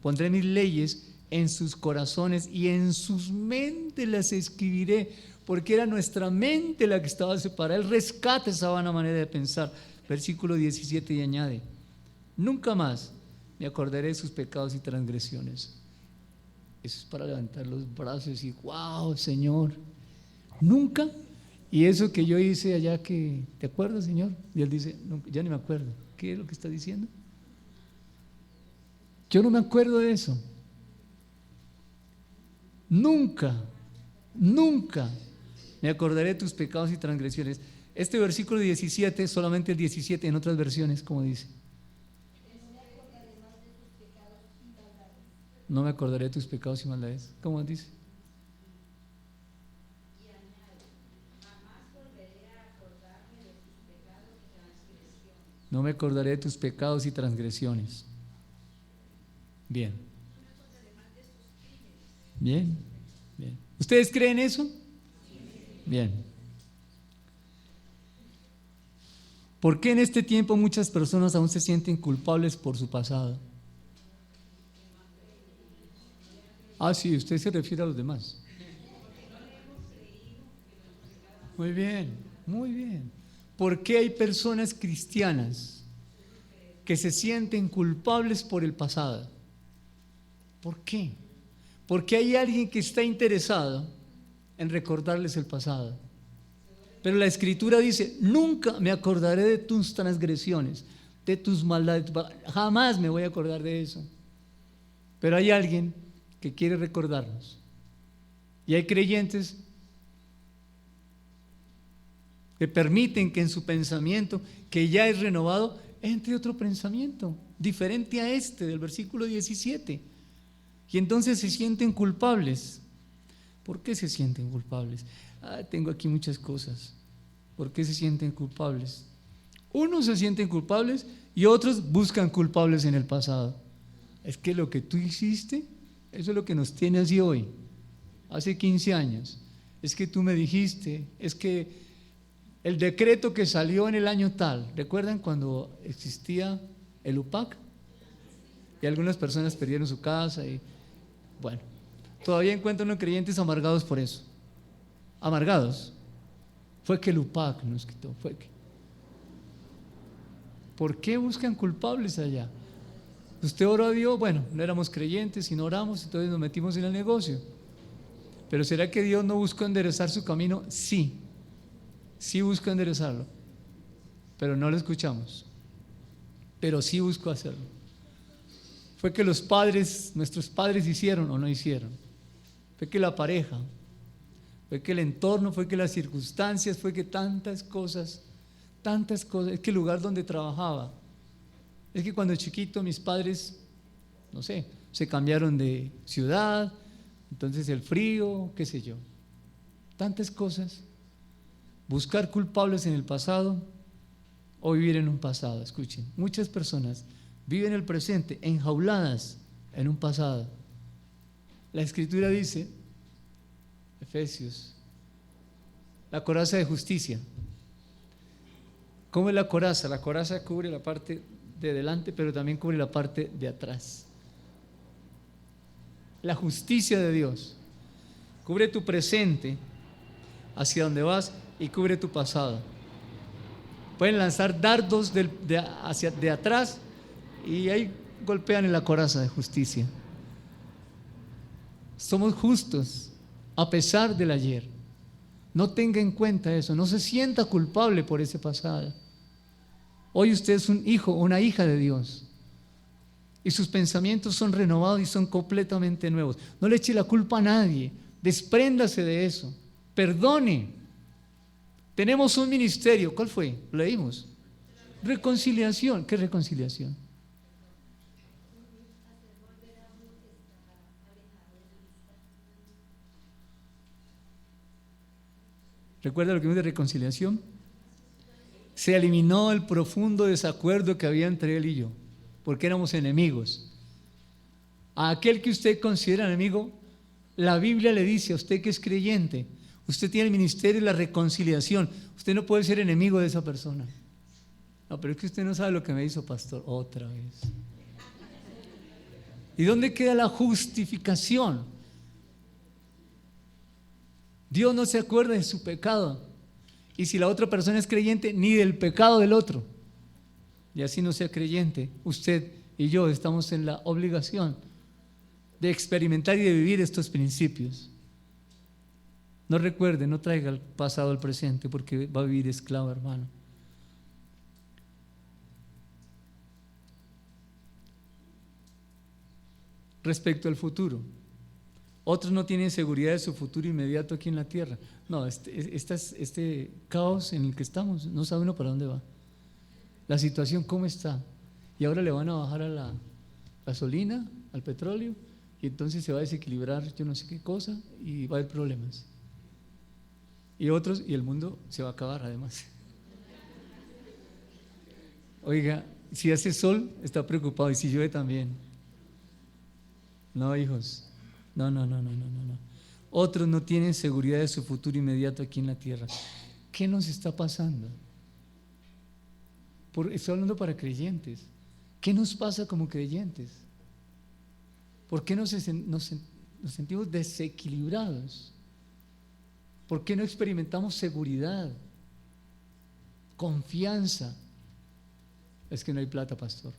pondré mis leyes en sus corazones y en sus mentes las escribiré, porque era nuestra mente la que estaba separada. Él rescata esa vana manera de pensar. Versículo 17 y añade, nunca más me acordaré de sus pecados y transgresiones. Eso es para levantar los brazos y decir, wow, Señor, nunca. Y eso que yo hice allá, que ¿te acuerdas, Señor? Y él dice, no, ya ni me acuerdo. ¿Qué es lo que está diciendo? Yo no me acuerdo de eso. Nunca, nunca me acordaré de tus pecados y transgresiones. Este versículo 17, solamente el 17 en otras versiones, como dice. No me acordaré de tus pecados y maldades. ¿Cómo dice? No me acordaré de tus pecados y transgresiones. Bien. Bien, bien. ¿Ustedes creen eso? Bien. ¿Por qué en este tiempo muchas personas aún se sienten culpables por su pasado? Ah, sí, usted se refiere a los demás. Muy bien, muy bien. ¿Por qué hay personas cristianas que se sienten culpables por el pasado? ¿Por qué? Porque hay alguien que está interesado en recordarles el pasado. Pero la Escritura dice, nunca me acordaré de tus transgresiones, de tus maldades, jamás me voy a acordar de eso. Pero hay alguien que quiere recordarnos. Y hay creyentes que permiten que en su pensamiento, que ya es renovado, entre otro pensamiento, diferente a este del versículo 17. Y entonces se sienten culpables. ¿Por qué se sienten culpables? Tengo aquí muchas cosas. ¿Por qué se sienten culpables? Unos se sienten culpables y otros buscan culpables en el pasado. Es que lo que tú hiciste, eso es lo que nos tiene así hoy. Hace 15 años. Es que tú me dijiste, es que el decreto que salió en el año tal, ¿recuerdan cuando existía el UPAC? Y algunas personas perdieron su casa y bueno, todavía encuentran creyentes amargados por eso. Amargados. Fue que el UPAC nos quitó, fue que. ¿Por qué buscan culpables allá? Usted oró a Dios, bueno, no éramos creyentes y no oramos, entonces nos metimos en el negocio. Pero ¿será que Dios no buscó enderezar su camino? Sí, sí buscó enderezarlo, pero no lo escuchamos. Pero sí buscó hacerlo. Fue que los padres, nuestros padres hicieron o no hicieron. Fue que la pareja, fue que el entorno, fue que las circunstancias, fue que tantas cosas, es que el lugar donde trabajaba. Es que cuando chiquito mis padres, no sé, se cambiaron de ciudad, entonces el frío, qué sé yo. Tantas cosas. Buscar culpables en el pasado o vivir en un pasado. Escuchen, muchas personas viven el presente enjauladas en un pasado. La Escritura dice, Efesios, la coraza de justicia. ¿Cómo es la coraza? La coraza cubre la parte de delante, pero también cubre la parte de atrás. La justicia de Dios cubre tu presente hacia donde vas y cubre tu pasado. Pueden lanzar dardos de atrás y ahí golpean en la coraza de justicia. Somos justos a pesar del ayer. No tenga en cuenta eso, no se sienta culpable por ese pasado. Hoy usted es un hijo o una hija de Dios y sus pensamientos son renovados y son completamente nuevos. No le eche la culpa a nadie, despréndase de eso, perdone. Tenemos un ministerio, ¿cuál fue? Lo leímos. Reconciliación. ¿Qué reconciliación? ¿Recuerda lo que vimos de reconciliación? Se eliminó el profundo desacuerdo que había entre él y yo, porque éramos enemigos. A aquel que usted considera enemigo, la Biblia le dice a usted que es creyente, usted tiene el ministerio de la reconciliación, usted no puede ser enemigo de esa persona. No, pero es que usted no sabe lo que me hizo, pastor, otra vez. ¿Y dónde queda la justificación? Dios no se acuerda de su pecado. Y si la otra persona es creyente, ni del pecado del otro. Y así no sea creyente, usted y yo estamos en la obligación de experimentar y de vivir estos principios. No recuerde, no traiga el pasado al presente, porque va a vivir esclavo, hermano. Respecto al futuro, otros no tienen seguridad de su futuro inmediato aquí en la tierra. No, este caos en el que estamos, no sabe uno para dónde va. La situación, ¿cómo está? Y ahora le van a bajar a la gasolina, al petróleo, y entonces se va a desequilibrar yo no sé qué cosa y va a haber problemas. Y otros, y el mundo se va a acabar además. Oiga, si hace sol, está preocupado, y si llueve también. No, hijos, no. Otros no tienen seguridad de su futuro inmediato aquí en la tierra. ¿Qué nos está pasando? Estoy hablando para creyentes. ¿Qué nos pasa como creyentes? ¿Por qué nos sentimos desequilibrados? ¿Por qué no experimentamos seguridad, confianza? Es que no hay plata, pastor.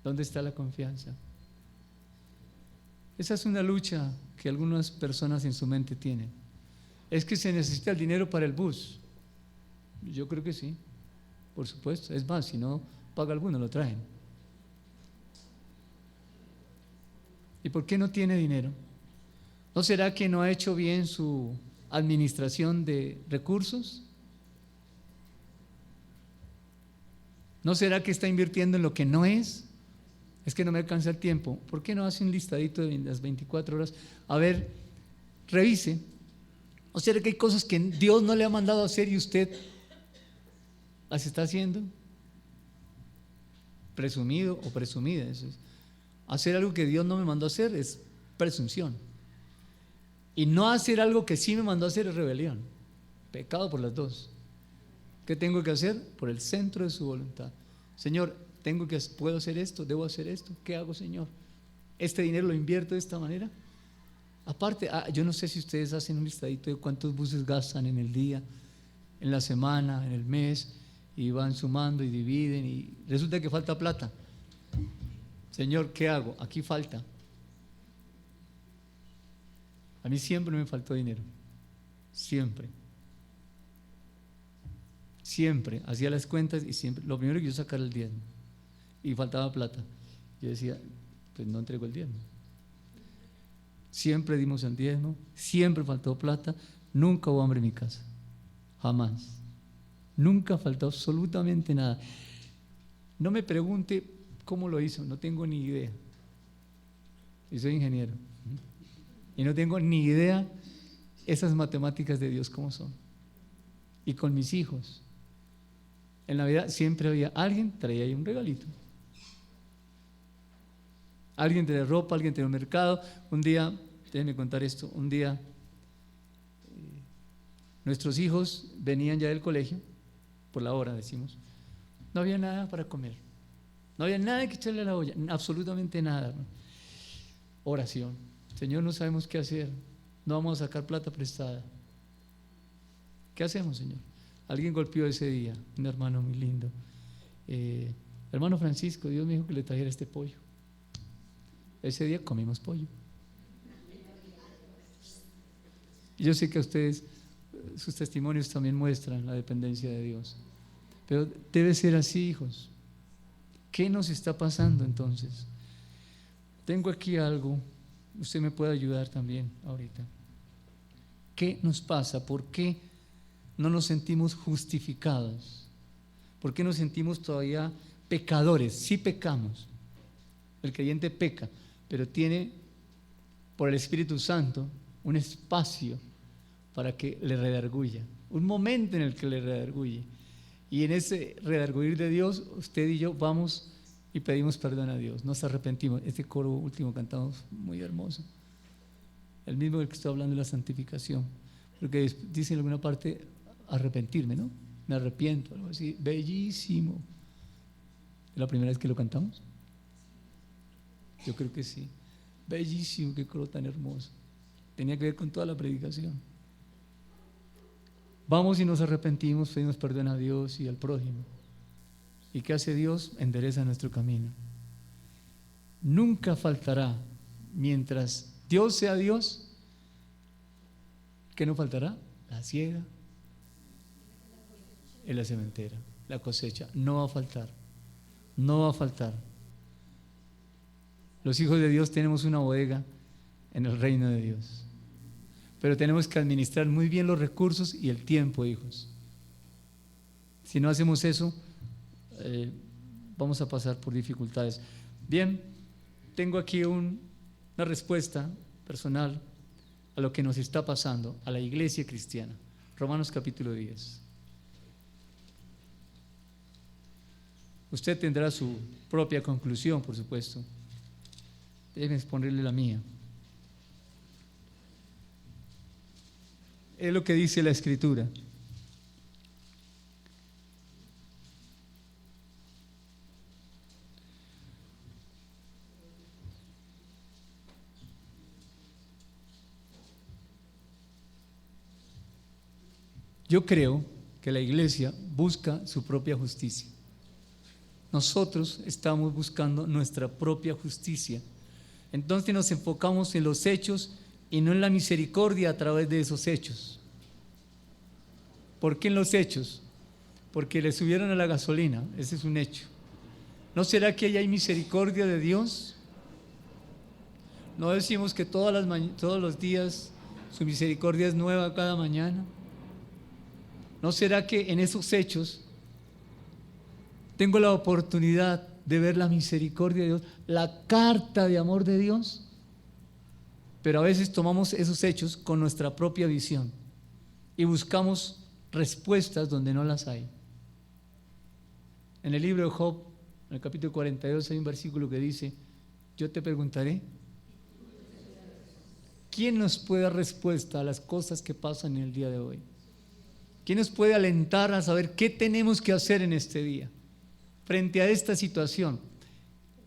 ¿Dónde está la confianza? Esa es una lucha que algunas personas en su mente tienen. Es que se necesita el dinero para el bus. Yo creo que sí, por supuesto. Es más, si no paga alguno, lo traen. ¿Y por qué no tiene dinero? ¿No será que no ha hecho bien su administración de recursos? ¿No será que está invirtiendo en lo que no es? Es que no me alcanza el tiempo. ¿Por qué no hace un listadito de las 24 horas? A ver, revise. ¿O será que hay cosas que Dios no le ha mandado a hacer y usted las está haciendo? Presumido o presumida. Eso es. Hacer algo que Dios no me mandó a hacer es presunción. Y no hacer algo que sí me mandó a hacer es rebelión. Pecado por las dos. ¿Qué tengo que hacer? Por el centro de su voluntad. Señor, puedo hacer esto, debo hacer esto. ¿Qué hago, Señor? ¿Este dinero lo invierto de esta manera? Aparte, yo no sé si ustedes hacen un listadito de cuántos buses gastan en el día, en la semana, en el mes, y van sumando y dividen, y resulta que falta plata. Señor, ¿qué hago? Aquí falta. A mí siempre me faltó dinero. Siempre. Siempre. Hacía las cuentas y siempre. Lo primero que yo sacar el diezmo. Y faltaba plata. Yo decía, pues no entrego el diezmo. Siempre dimos el diezmo. Siempre faltó plata. Nunca hubo hambre en mi casa. Jamás. Nunca faltó absolutamente nada. No me pregunte cómo lo hizo. No tengo ni idea. Y soy ingeniero. Y no tengo ni idea esas matemáticas de Dios cómo son. Y con mis hijos, en Navidad siempre había alguien, traía ahí un regalito. Alguien traía ropa, alguien traía un mercado. Un día, déjenme contar esto, un día nuestros hijos venían ya del colegio, por la hora decimos, no había nada para comer. No había nada que echarle a la olla, absolutamente nada. Oración. Señor, no sabemos qué hacer, no vamos a sacar plata prestada. ¿Qué hacemos, Señor? Alguien golpeó ese día, un hermano muy lindo. Hermano Francisco, Dios me dijo que le trajera este pollo. Ese día comimos pollo. Y yo sé que a ustedes, sus testimonios también muestran la dependencia de Dios. Pero debe ser así, hijos. ¿Qué nos está pasando entonces? Tengo aquí algo. Usted me puede ayudar también ahorita. ¿Qué nos pasa? ¿Por qué no nos sentimos justificados? ¿Por qué nos sentimos todavía pecadores? Sí pecamos. El creyente peca, pero tiene por el Espíritu Santo un espacio para que le redarguya, un momento en el que le redarguye. Y en ese redarguir de Dios, usted y yo vamos y pedimos perdón a Dios, nos arrepentimos. Este coro último cantamos muy hermoso, el mismo del que estoy hablando de la santificación, porque dice en alguna parte arrepentirme, ¿no? Me arrepiento, algo así, bellísimo. ¿Es la primera vez que lo cantamos? Yo creo que sí. Bellísimo, qué coro tan hermoso. Tenía que ver con toda la predicación. Vamos y nos arrepentimos, pedimos perdón a Dios y al prójimo. ¿Y qué hace Dios? Endereza nuestro camino. Nunca faltará, mientras Dios sea Dios, ¿qué no faltará? La siega en la sementera, la cosecha. No va a faltar, no va a faltar. Los hijos de Dios tenemos una bodega en el reino de Dios, pero tenemos que administrar muy bien los recursos y el tiempo, hijos. Si no hacemos eso, vamos a pasar por dificultades. Bien, tengo aquí una respuesta personal a lo que nos está pasando a la iglesia cristiana. Romanos capítulo 10. Usted tendrá su propia conclusión, por supuesto. Déjenme exponerle la mía. Es lo que dice la Escritura. Yo creo que la iglesia busca su propia justicia. Nosotros estamos buscando nuestra propia justicia. Entonces nos enfocamos en los hechos y no en la misericordia a través de esos hechos. ¿Por qué en los hechos? Porque le subieron a la gasolina, ese es un hecho. ¿No será que ahí hay misericordia de Dios? ¿No decimos que todos los días su misericordia es nueva cada mañana? ¿No será que en esos hechos tengo la oportunidad de ver la misericordia de Dios, la carta de amor de Dios? Pero a veces tomamos esos hechos con nuestra propia visión y buscamos respuestas donde no las hay. En el libro de Job, en el capítulo 42, hay un versículo que dice: yo te preguntaré, ¿quién nos puede dar respuesta a las cosas que pasan en el día de hoy? ¿Quién nos puede alentar a saber qué tenemos que hacer en este día frente a esta situación?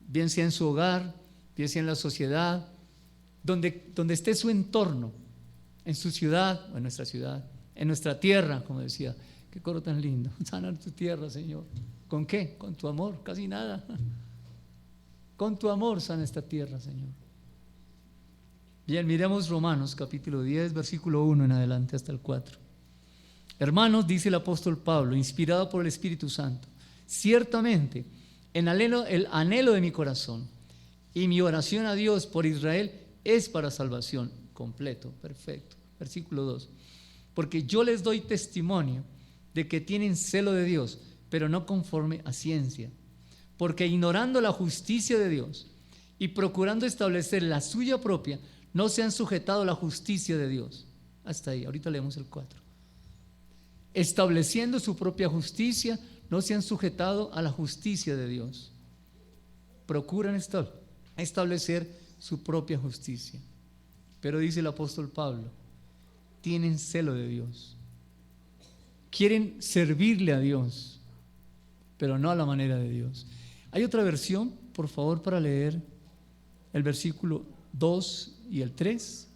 Bien sea en su hogar, bien sea en la sociedad, donde esté su entorno, en su ciudad o en nuestra ciudad, en nuestra tierra, como decía. Qué coro tan lindo. Sana tu tierra, Señor. ¿Con qué? Con tu amor, casi nada. Con tu amor sana esta tierra, Señor. Bien, miremos Romanos capítulo 10, versículo 1 en adelante hasta el 4. Hermanos, dice el apóstol Pablo, inspirado por el Espíritu Santo, ciertamente el anhelo de mi corazón y mi oración a Dios por Israel es para salvación. Completo, perfecto. Versículo 2. Porque yo les doy testimonio de que tienen celo de Dios, pero no conforme a ciencia. Porque ignorando la justicia de Dios y procurando establecer la suya propia, no se han sujetado a la justicia de Dios. Hasta ahí, ahorita leemos el 4. Estableciendo su propia justicia, no se han sujetado a la justicia de Dios. Procuran establecer su propia justicia. Pero dice el apóstol Pablo, tienen celo de Dios. Quieren servirle a Dios, pero no a la manera de Dios. Hay otra versión, por favor, para leer el versículo 2 y el 3.